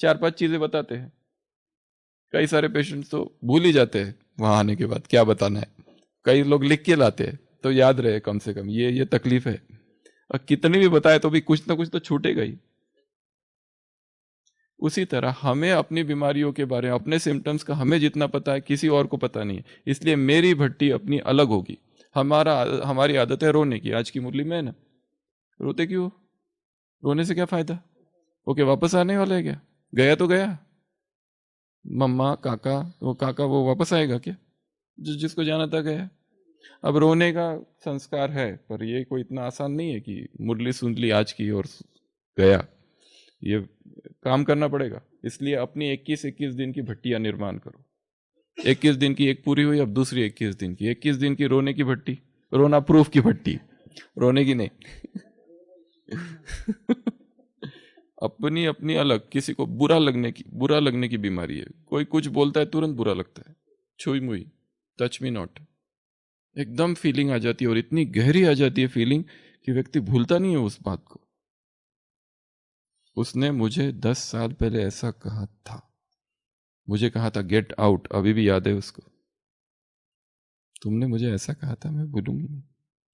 4-5 चीजें बताते हैं। कई सारे पेशेंट्स तो भूल ही जाते हैं वहां आने के बाद क्या बताना है। कई लोग लिख के लाते हैं तो याद रहे कम से कम, ये तकलीफ है। और कितनी भी बताए तो भी कुछ ना कुछ तो छूटेगा ही। उसी तरह हमें अपनी बीमारियों के बारे में, अपने सिम्टम्स का हमें जितना पता है किसी और को पता नहीं है, इसलिए मेरी भट्टी अपनी अलग होगी। हमारी आदत है रोने की। आज की मुरली में है ना, रोते क्यों? रोने से क्या फायदा? ओके वापस आने वाला है क्या? गया तो गया, मम्मा काका, वो वापस आएगा क्या? जिसको जाना था गया। अब रोने का संस्कार है, पर ये कोई इतना आसान नहीं है कि मुरली सुन ली आज की और गया, ये काम करना पड़ेगा। इसलिए अपनी 21-21 दिन की भट्टियां निर्माण करो। 21 दिन की एक पूरी हुई, अब दूसरी 21 दिन की, 21 दिन की रोने की भट्टी, रोना प्रूफ की भट्टी, रोने की नहीं। अपनी अपनी अलग। किसी को बुरा लगने की बीमारी है, कोई कुछ बोलता है तुरंत बुरा लगता है, छुई मुई, टच मी नॉट, एकदम फीलिंग आ जाती है, और इतनी गहरी आ जाती है फीलिंग कि व्यक्ति भूलता नहीं है उस बात को। उसने मुझे 10 साल पहले ऐसा कहा था, मुझे कहा था गेट आउट, अभी भी याद है उसको। तुमने मुझे ऐसा कहा था, मैं भूलूंगी नहीं,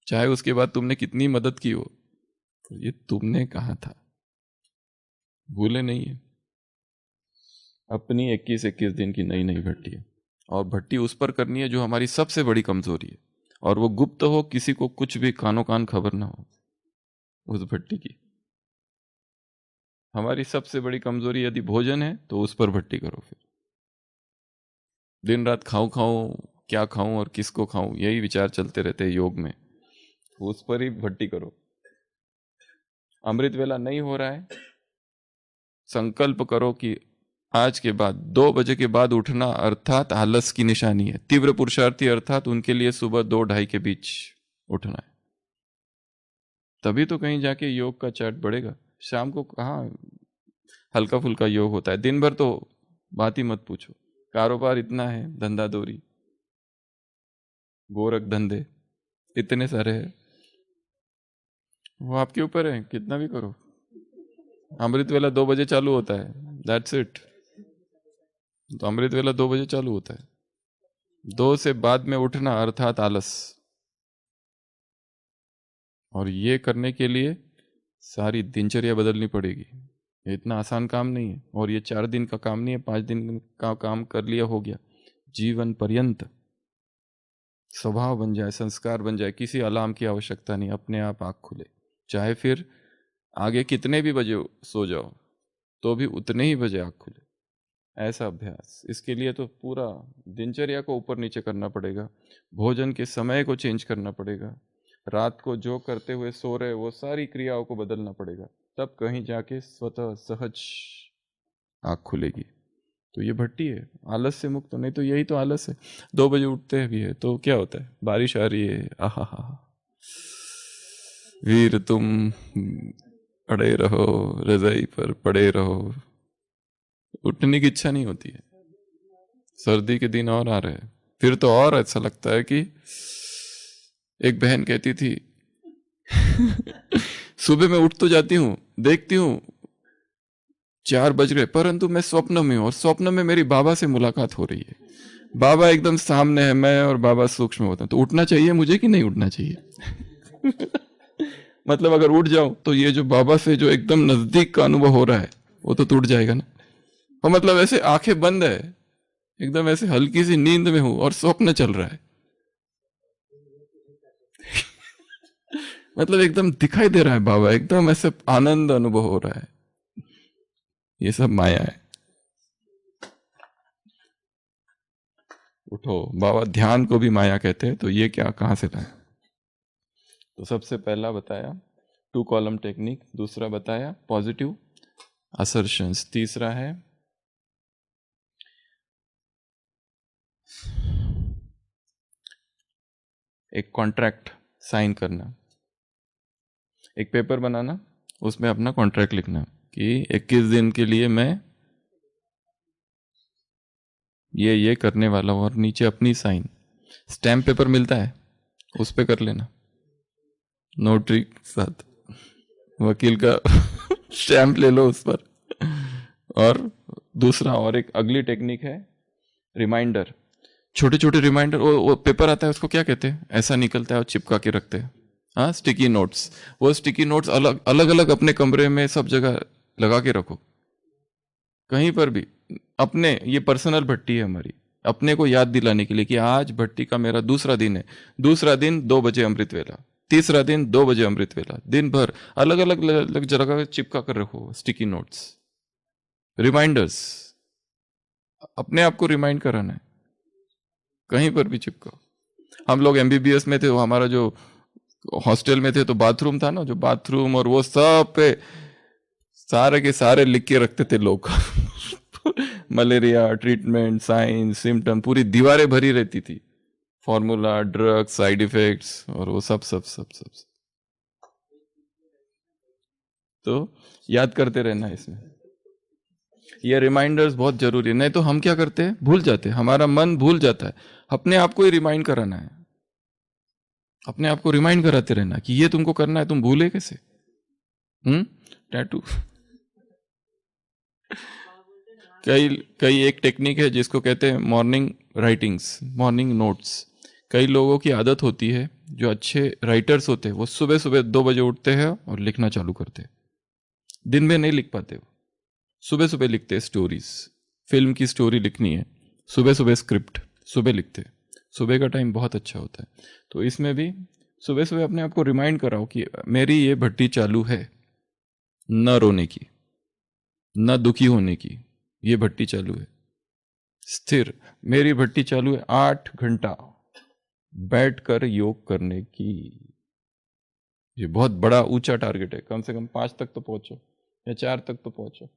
चाहे उसके बाद तुमने कितनी मदद की हो, तो ये तुमने कहा था, भूले नहीं है। अपनी 21-21 दिन की नई नई भट्टी है, और भट्टी उस पर करनी है जो हमारी सबसे बड़ी कमजोरी है, और वो गुप्त हो, किसी को कुछ भी कानो कान खबर ना हो उस भट्टी की। हमारी सबसे बड़ी कमजोरी यदि भोजन है तो उस पर भट्टी करो। फिर दिन रात खाऊं क्या खाऊं और किसको खाऊं, यही विचार चलते रहते हैं योग में, उस पर ही भट्टी करो। अमृत वेला नहीं हो रहा है, संकल्प करो कि आज के बाद 2 बजे के बाद उठना अर्थात आलस की निशानी है। तीव्र पुरुषार्थी अर्थात उनके लिए सुबह 2-2:30 के बीच उठना है, तभी तो कहीं जाके योग का चार्ट बढ़ेगा। शाम को कहाँ हल्का फुल्का योग होता है, दिन भर तो बात ही मत पूछो। कारोबार इतना है, धंधा दोरी, गोरख धंधे इतने सारे हैं, वो आपके ऊपर है, कितना भी करो। अमृत वेला 2 बजे चालू होता है, दैट्स इट। तो अमृत वेला 2 बजे चालू होता है, 2 से बाद में उठना अर्थात आलस। और ये करने के लिए सारी दिनचर्या बदलनी पड़ेगी, ये इतना आसान काम नहीं है। और ये 4 दिन का काम नहीं है, 5 दिन का काम कर लिया हो गया, जीवन पर्यंत स्वभाव बन जाए, संस्कार बन जाए। किसी अलार्म की आवश्यकता नहीं, अपने आप आँख खुले, चाहे फिर आगे कितने भी बजे सो जाओ तो भी उतने ही बजे आँख खुले, ऐसा अभ्यास। इसके लिए तो पूरा दिनचर्या को ऊपर नीचे करना पड़ेगा, भोजन के समय को चेंज करना पड़ेगा, रात को जो करते हुए सो रहे वो सारी क्रियाओं को बदलना पड़ेगा, तब कहीं जाके स्वतः सहज आँख खुलेगी। तो ये भट्टी है, आलस से मुक्त। नहीं तो यही तो आलस है, 2 बजे उठते भी है तो क्या होता है, बारिश आ रही है, आहा हा, वीर तुम पड़े रहो, रजाई पर पड़े रहो। उठने की इच्छा नहीं होती है। सर्दी के दिन और आ रहे हैं, फिर तो और ऐसा लगता है कि एक बहन कहती थी सुबह मैं उठ तो जाती हूं, देखती हूं 4 बज गए, परंतु मैं स्वप्न में हूं और स्वप्न में मेरी बाबा से मुलाकात हो रही है। बाबा एकदम सामने है, मैं और बाबा सूक्ष्म होता है। तो उठना चाहिए मुझे कि नहीं उठना चाहिए? मतलब अगर उठ जाऊं तो ये जो बाबा से जो एकदम नजदीक का अनुभव हो रहा है वो तो टूट जाएगा ना। और मतलब ऐसे आंखें बंद है, एकदम ऐसे हल्की सी नींद में हूं और स्वप्न चल रहा है। मतलब एकदम दिखाई दे रहा है बाबा, एकदम ऐसे आनंद अनुभव हो रहा है। ये सब माया है। उठो, बाबा ध्यान को भी माया कहते हैं, तो ये क्या कहां से लाए? तो सबसे पहला बताया 2 कॉलम टेक्निक, दूसरा बताया पॉजिटिव असर्शंस, तीसरा है एक कॉन्ट्रैक्ट साइन करना, एक पेपर बनाना, उसमें अपना कॉन्ट्रैक्ट लिखना कि 21 दिन के लिए मैं ये करने वाला हूं, और नीचे अपनी साइन। स्टैम्प पेपर मिलता है, उस पे कर लेना, नोटरी के साथ, वकील का स्टैम्प ले लो उस पर। और दूसरा और एक अगली टेक्निक है रिमाइंडर, छोटे छोटे रिमाइंडर। वो पेपर आता है, उसको क्या कहते हैं, ऐसा निकलता है और चिपका के रखते हैं, हाँ, स्टिकी नोट्स। वो स्टिकी नोट्स अलग अलग अलग अपने कमरे में सब जगह लगा के रखो, कहीं पर भी। अपने, ये पर्सनल भट्टी है हमारी, अपने को याद दिलाने के लिए कि आज भट्टी का मेरा दूसरा दिन है। दूसरा दिन 2 बजे अमृत वेला, तीसरा दिन 2 बजे अमृत वेला। दिन भर अलग अलग जगह चिपका कर रखो स्टिकी नोट्स, रिमाइंडर्स। अपने आप को रिमाइंड कराना है, कहीं पर भी चिपकाओ। हम लोग एमबीबीएस में थे, वो हमारा जो हॉस्टल में थे तो बाथरूम था ना, जो बाथरूम और वो सब पे सारे के सारे लिख के रखते थे लोग। मलेरिया, ट्रीटमेंट, साइंस, सिम्टम, पूरी दीवारें भरी रहती थी, फॉर्मूला, ड्रग, साइड इफेक्ट्स, और वो सब सब सब सब, सब। तो याद करते रहना इसमें, ये रिमाइंडर्स बहुत जरूरी है। नहीं तो हम क्या करते हैं, भूल जाते हैं, हमारा मन भूल जाता है। अपने आप को ही रिमाइंड कराना है, अपने आप को रिमाइंड कराते रहना कि ये तुमको करना है, तुम भूले कैसे? टैटू। कई कई एक टेक्निक है जिसको कहते हैं मॉर्निंग राइटिंग्स, मॉर्निंग नोट्स। कई लोगों की आदत होती है, जो अच्छे राइटर्स होते हैं, वो सुबह सुबह 2 बजे उठते हैं और लिखना चालू करते हैं। दिन में नहीं लिख पाते, वो सुबह सुबह लिखते हैं। स्टोरीज, फिल्म की स्टोरी लिखनी है, सुबह सुबह स्क्रिप्ट सुबह लिखते हैं। सुबह का टाइम बहुत अच्छा होता है। तो इसमें भी सुबह सुबह अपने आप को रिमाइंड कराओ कि मेरी ये भट्टी चालू है, न रोने की, न दुखी होने की, ये भट्टी चालू है स्थिर। मेरी भट्टी चालू है 8 घंटा बैठकर योग करने की। ये बहुत बड़ा ऊंचा टारगेट है, कम से कम 5 तक तो पहुंचो या 4 तक तो पहुंचो।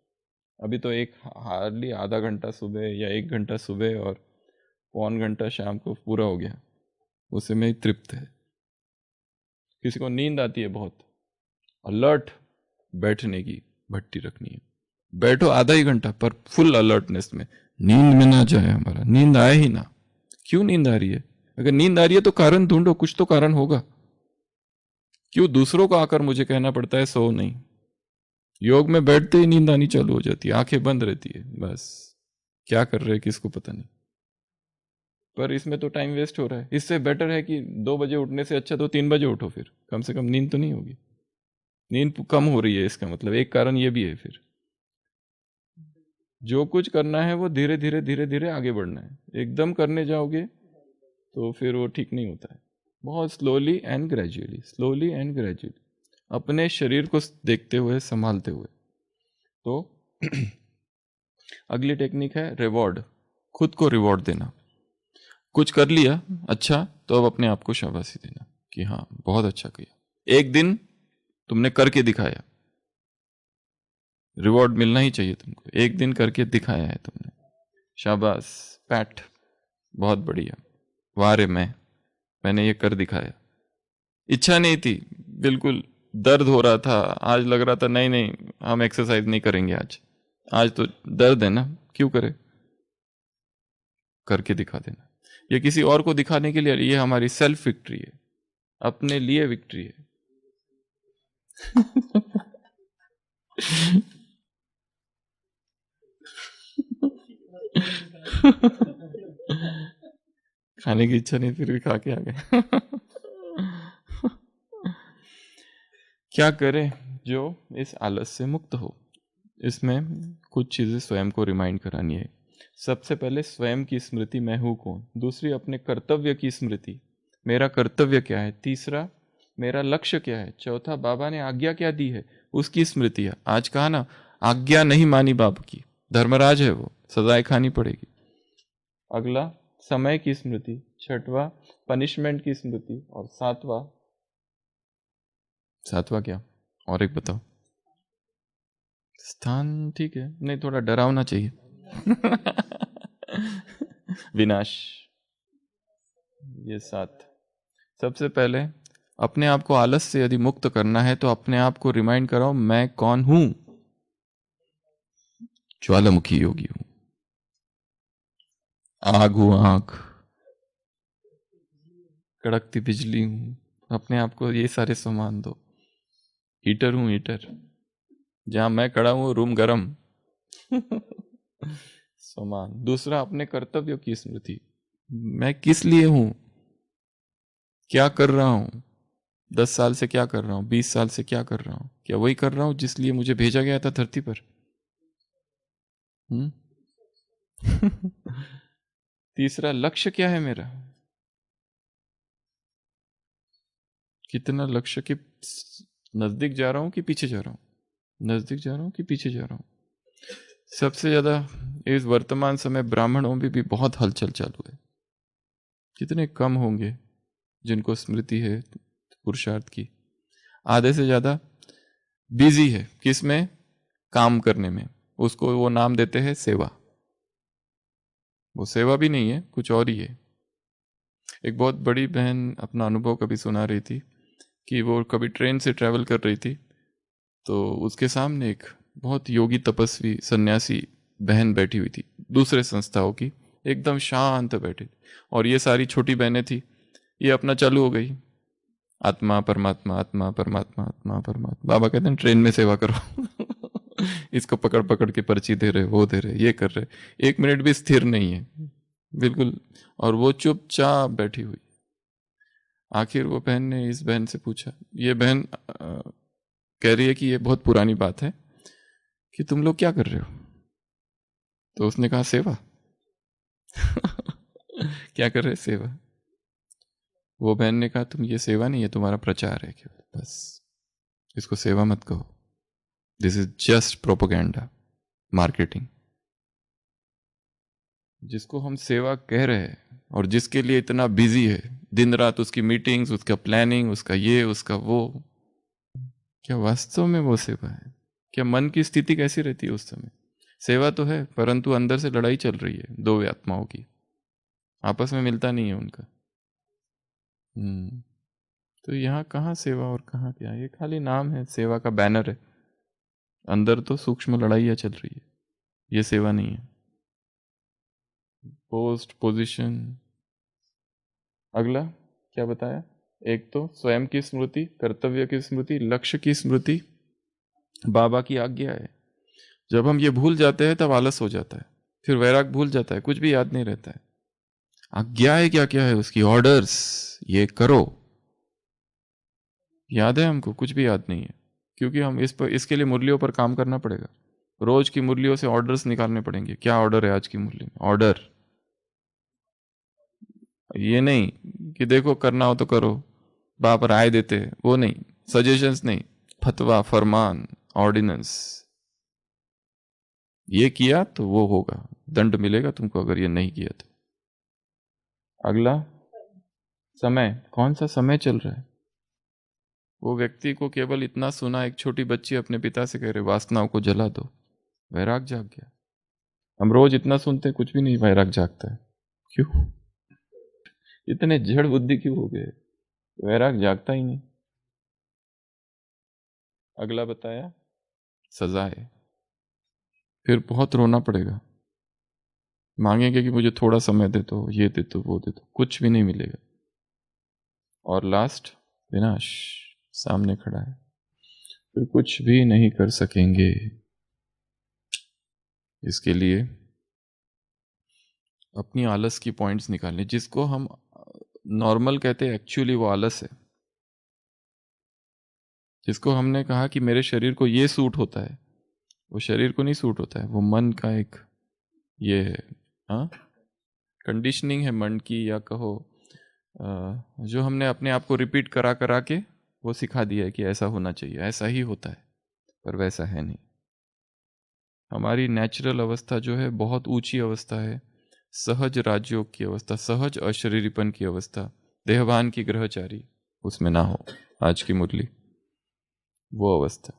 अभी तो एक हार्डली आधा घंटा सुबह या 1 घंटा सुबह और 1 घंटा शाम को पूरा हो गया, उसे में ही तृप्त है। किसी को नींद आती है बहुत, अलर्ट बैठने की भट्टी रखनी है। बैठो आधा ही घंटा, पर फुल अलर्टनेस में, नींद में ना जाए हमारा, नींद आए ही ना। क्यों नींद आ रही है? अगर नींद आ रही है तो कारण ढूंढो, कुछ तो कारण होगा। क्यों दूसरों को आकर मुझे कहना पड़ता है सो नहीं? योग में बैठते ही नींद आनी चालू हो जाती है, आंखें बंद रहती है, बस क्या कर रहे हैं किसको पता नहीं। पर इसमें तो टाइम वेस्ट हो रहा है। इससे बेटर है कि 2 बजे उठने से अच्छा तो 3 बजे उठो, फिर कम से कम नींद तो नहीं होगी। नींद कम हो रही है, इसका मतलब एक कारण ये भी है। फिर जो कुछ करना है वो धीरे धीरे धीरे धीरे आगे बढ़ना है। एकदम करने जाओगे तो फिर वो ठीक नहीं होता है। बहुत slowly and gradually, slowly and gradually, अपने शरीर को देखते हुए, संभालते हुए। तो अगली टेक्निक है रिवॉर्ड, खुद को रिवॉर्ड देना। कुछ कर लिया अच्छा, तो अब अपने आप को शाबाशी देना कि हाँ बहुत अच्छा किया, एक दिन तुमने करके दिखाया। रिवॉर्ड मिलना ही चाहिए तुमको, एक दिन करके दिखाया है तुमने, शाबाश, पैट, बहुत बढ़िया, वाह रे मैंने ये कर दिखाया। इच्छा नहीं थी, बिल्कुल दर्द हो रहा था, आज लग रहा था नहीं नहीं हम एक्सरसाइज नहीं करेंगे आज, आज तो दर्द है ना, क्यों करे, करके दिखा देना। ये किसी और को दिखाने के लिए, ये हमारी सेल्फ विक्ट्री है, अपने लिए विक्ट्री है। खाने की इच्छा नहीं, फिर भी खा के आ गए। क्या करें जो इस आलस से मुक्त हो? इसमें कुछ चीजें स्वयं को रिमाइंड करानी है। सबसे पहले स्वयं की स्मृति, मैं हूं कौन। दूसरी अपने कर्तव्य की स्मृति, मेरा कर्तव्य क्या है। तीसरा मेरा लक्ष्य क्या है। चौथा बाबा ने आज्ञा क्या दी है उसकी स्मृति है। आज कहा ना, आज्ञा नहीं मानी बाबा की, धर्मराज है वो, सजाएं खानी पड़ेगी। अगला समय की स्मृति, छठवां पनिशमेंट की स्मृति, और सातवां क्या, और एक बताओ। स्थान ठीक है, नहीं थोड़ा डरावना चाहिए। विनाश। ये 7। सबसे पहले अपने आप को आलस से यदि मुक्त करना है तो अपने आप को रिमाइंड कराओ, मैं कौन हूं। ज्वालामुखी योगी हूं, आग हूं, आग, कड़कती बिजली हूं। अपने आप को ये सारे सामान दो। हीटर हूं, हीटर, जहां मैं खड़ा हूं रूम गरम। समान। दूसरा अपने कर्तव्यों की स्मृति, मैं किस लिए हूं, क्या कर रहा हूं, 10 साल से क्या कर रहा हूं, 20 साल से क्या कर रहा हूं, क्या वही कर रहा हूं जिस लिए मुझे भेजा गया था धरती पर। तीसरा लक्ष्य क्या है मेरा, कितना लक्ष्य के नजदीक जा रहा हूं कि पीछे जा रहा हूं, नजदीक जा रहा हूं कि पीछे जा रहा हूं। सबसे ज्यादा इस वर्तमान समय ब्राह्मणों में भी बहुत हलचल चालू है। कितने कम होंगे जिनको स्मृति है पुरुषार्थ की। आधे से ज्यादा बिजी है किसमें, काम करने में। उसको वो नाम देते हैं सेवा। वो सेवा भी नहीं है, कुछ और ही है। एक बहुत बड़ी बहन अपना अनुभव कभी सुना रही थी कि वो कभी ट्रेन से ट्रैवल कर रही थी, तो उसके सामने एक बहुत योगी तपस्वी सन्यासी बहन बैठी हुई थी, दूसरे संस्थाओं की, एकदम शांत बैठी, और ये सारी छोटी बहनें थी। ये अपना चालू हो गई, आत्मा परमात्मा, आत्मा परमात्मा, आत्मा परमात्मा। बाबा कहते हैं ट्रेन में सेवा करो। इसको पकड़ पकड़ के पर्ची दे रहे, वो दे रहे, ये कर रहे, 1 मिनट भी स्थिर नहीं है बिल्कुल, और वो चुपचाप बैठी हुई। आखिर वो बहन ने इस बहन से पूछा, ये बहन कह रही है कि ये बहुत पुरानी बात है कि तुम लोग क्या कर रहे हो। तो उसने कहा सेवा। क्या कर रहे, सेवा। वो बहन ने कहा तुम, ये सेवा नहीं है, तुम्हारा प्रचार है केवल, बस इसको सेवा मत कहो, this is just propaganda, marketing. जिसको हम सेवा कह रहे हैं और जिसके लिए इतना बिजी है, दिन रात उसकी मीटिंग्स, उसका प्लानिंग, उसका ये, उसका वो, क्या वास्तव में वो सेवा है? क्या मन की स्थिति कैसी रहती है उस समय? सेवा तो है, परंतु अंदर से लड़ाई चल रही है दो आत्माओं की, आपस में मिलता नहीं है उनका। तो यहाँ कहाँ सेवा और कहाँ क्या, ये खाली नाम है, सेवा का बैनर है, अंदर तो सूक्ष्म लड़ाइयाँ चल रही है, ये सेवा नहीं है। Post, position. अगला क्या बताया, एक तो स्वयं की स्मृति, कर्तव्य की स्मृति, लक्ष्य की स्मृति, बाबा की आज्ञा है। जब हम ये भूल जाते हैं तब आलस हो जाता है, फिर वैराग भूल जाता है, कुछ भी याद नहीं रहता है। आज्ञा है क्या क्या है उसकी, ऑर्डर्स, ये करो, याद है हमको, कुछ भी याद नहीं है, क्योंकि हम इसके लिए मुरलियों पर काम करना पड़ेगा। रोज की मुरलियों से ऑर्डर्स निकालने पड़ेंगे, क्या ऑर्डर है आज की मुरली में, ऑर्डर। ये नहीं कि देखो करना हो तो करो, बाप राय देते, वो नहीं, सजेशंस नहीं, फतवा, फरमान, ऑर्डिनेंस। ये किया तो वो होगा, दंड मिलेगा तुमको अगर ये नहीं किया तो। अगला समय, कौन सा समय चल रहा है। वो व्यक्ति को केवल इतना सुना, एक छोटी बच्ची अपने पिता से कह रहे वासनाओं को जला दो, वैराग जाग गया। हम रोज इतना सुनते, कुछ भी नहीं, वैराग जागता है। क्यों? इतने जड़ बुद्धि क्यों हो गए, वैराग जागता ही नहीं। अगला बताया सजा है, फिर बहुत रोना पड़ेगा, मांगेंगे कि मुझे थोड़ा समय दे दो, ये दे दो, वो दे दो, कुछ भी नहीं मिलेगा, और लास्ट विनाश सामने खड़ा है, फिर कुछ भी नहीं कर सकेंगे। इसके लिए अपनी आलस की पॉइंट्स निकालने, जिसको हम नॉर्मल कहते हैं एक्चुअली वो आलस है। जिसको हमने कहा कि मेरे शरीर को ये सूट होता है, वो शरीर को नहीं सूट होता है, वो मन का एक ये है, हाँ, कंडीशनिंग है मन की, या कहो जो हमने अपने आप को रिपीट करा करा के वो सिखा दिया है कि ऐसा होना चाहिए, ऐसा ही होता है, पर वैसा है नहीं। हमारी नेचुरल अवस्था जो है बहुत ऊंची अवस्था है, सहज राजयोग की अवस्था, सहज अशरीरीपन की अवस्था, देहभान की ग्रहचारी उसमें ना हो, आज की मुरली वो अवस्था।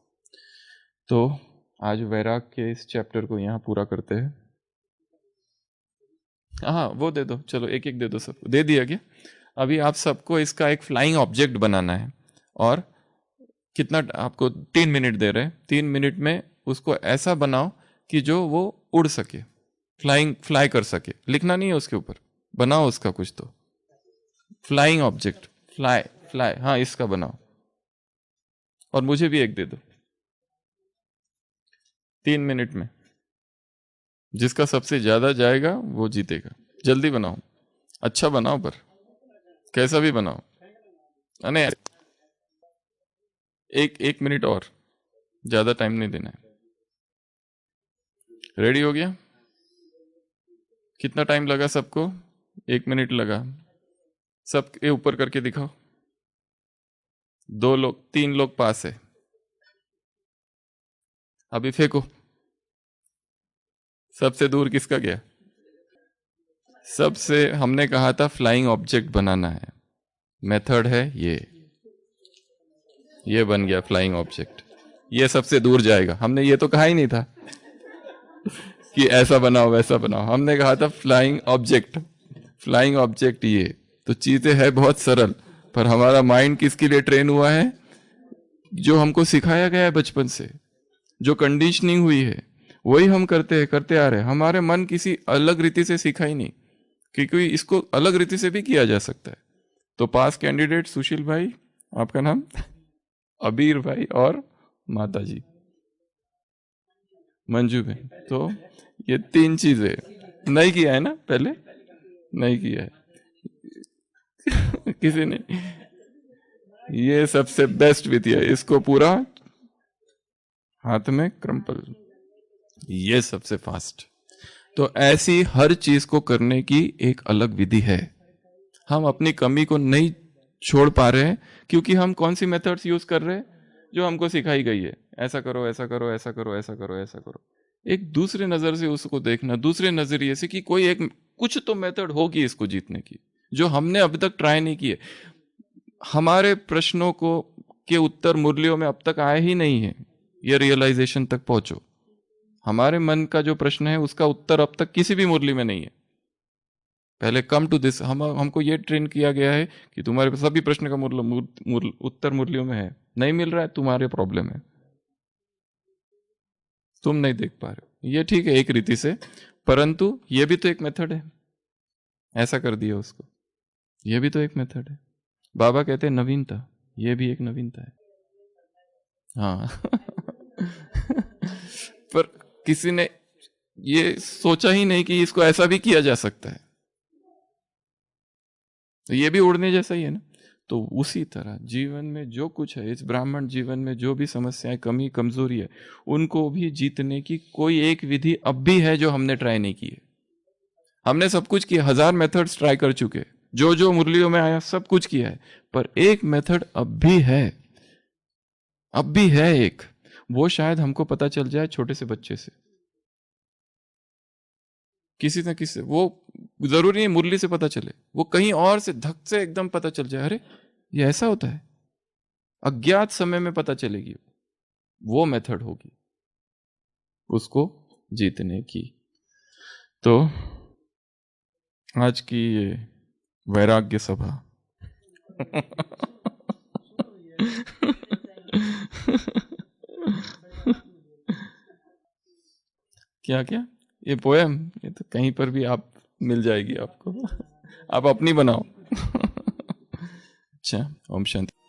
तो आज वैराग के इस चैप्टर को यहाँ पूरा करते हैं। हाँ वो दे दो, चलो एक एक दे दो, सबको दे दिया क्या? अभी आप सबको इसका एक फ्लाइंग ऑब्जेक्ट बनाना है, और कितना आपको 3 मिनट दे रहे हैं, 3 मिनट में उसको ऐसा बनाओ कि जो वो उड़ सके, फ्लाई कर सके। लिखना नहीं है उसके ऊपर, बनाओ उसका कुछ तो फ्लाइंग ऑब्जेक्ट, फ्लाई, हाँ इसका बनाओ, और मुझे भी एक दे दो 3 मिनट में। जिसका सबसे ज्यादा जाएगा वो जीतेगा। जल्दी बनाओ, अच्छा बनाओ, पर कैसा भी बनाओ। अने एक मिनट और, ज्यादा टाइम नहीं देना है। रेडी हो गया? कितना टाइम लगा सबको? 1 मिनट लगा। सब के ऊपर करके दिखाओ। 2 लोग 3 लोग पास है, अभी फेंको। सबसे दूर किसका गया? सबसे, हमने कहा था फ्लाइंग ऑब्जेक्ट बनाना है, मेथड है ये बन गया फ्लाइंग ऑब्जेक्ट। ये सबसे दूर जाएगा। हमने ये तो कहा ही नहीं था कि ऐसा बनाओ वैसा बनाओ, हमने कहा था फ्लाइंग ऑब्जेक्ट। फ्लाइंग ऑब्जेक्ट ये तो चीजें है बहुत सरल, पर हमारा माइंड किसके लिए ट्रेन हुआ है? जो हमको सिखाया गया है बचपन से, जो कंडीशनिंग हुई है वही हम करते आ रहे हैं। हमारे मन किसी अलग रीति से सीखा ही नहीं, क्योंकि इसको अलग रीति से भी किया जा सकता है। तो पास कैंडिडेट सुशील भाई, आपका नाम? अबीर भाई और माता जी मंजू भाई। तो ये 3 चीजें नहीं किया है ना, पहले नहीं किया है किसी ने। ये सबसे बेस्ट विधि है, इसको पूरा हाथ में क्रम्पल, ये सबसे फास्ट। तो ऐसी हर चीज को करने की एक अलग विधि है। हम अपनी कमी को नहीं छोड़ पा रहे हैं, क्योंकि हम कौन सी मेथड्स यूज कर रहे हैं? जो हमको सिखाई गई है, ऐसा करो, ऐसा करो, ऐसा करो, ऐसा करो, ऐसा करो। एक दूसरे नजर से उसको देखना, दूसरे नजरिए से, कि कोई एक कुछ तो मेथड होगी इसको जीतने की, जो हमने अभी तक ट्राई नहीं किए। हमारे प्रश्नों को के उत्तर मुरलियों में अब तक आए ही नहीं है, ये रियलाइजेशन तक पहुंचो। हमारे मन का जो प्रश्न है उसका उत्तर अब तक किसी भी मुरली में नहीं है। पहले कम टू दिस, हमको ये ट्रेन किया गया है कि तुम्हारे सभी प्रश्न का उत्तर मुरलियों में है, नहीं मिल रहा है, तुम्हारे प्रॉब्लम है, तुम नहीं देख पा रहे हो। ये ठीक है एक रीति से, परंतु ये भी तो एक मेथड है, ऐसा कर दिया उसको, ये भी तो एक मेथड है। बाबा कहते हैं नवीनता, ये भी एक नवीनता है। हाँ पर किसी ने ये सोचा ही नहीं कि इसको ऐसा भी किया जा सकता है, तो ये भी उड़ने जैसा ही है ना। तो उसी तरह जीवन में जो कुछ है, इस ब्राह्मण जीवन में जो भी समस्याएं, कमी, कमजोरी है, उनको भी जीतने की कोई एक विधि अब भी है जो हमने ट्राई नहीं की है। हमने सब कुछ किया, 1000 मेथड्स ट्राई कर चुके, जो जो मुरलियों में आया सब कुछ किया है, पर एक मेथड अब भी है, अब भी है एक, वो शायद हमको पता चल जाए छोटे से बच्चे से, किसी न किसी, वो जरूरी नहीं मुरली से पता चले, वो कहीं और से धक से एकदम पता चल जाए, अरे ये ऐसा होता है, अज्ञात समय में पता चलेगी। वो मेथड होगी उसको जीतने की। तो आज की ये वैराग्य सभा क्या क्या ये पोएम, ये तो कहीं पर भी आप मिल जाएगी आपको। आप अपनी बनाओ। अच्छा, ओम शांति।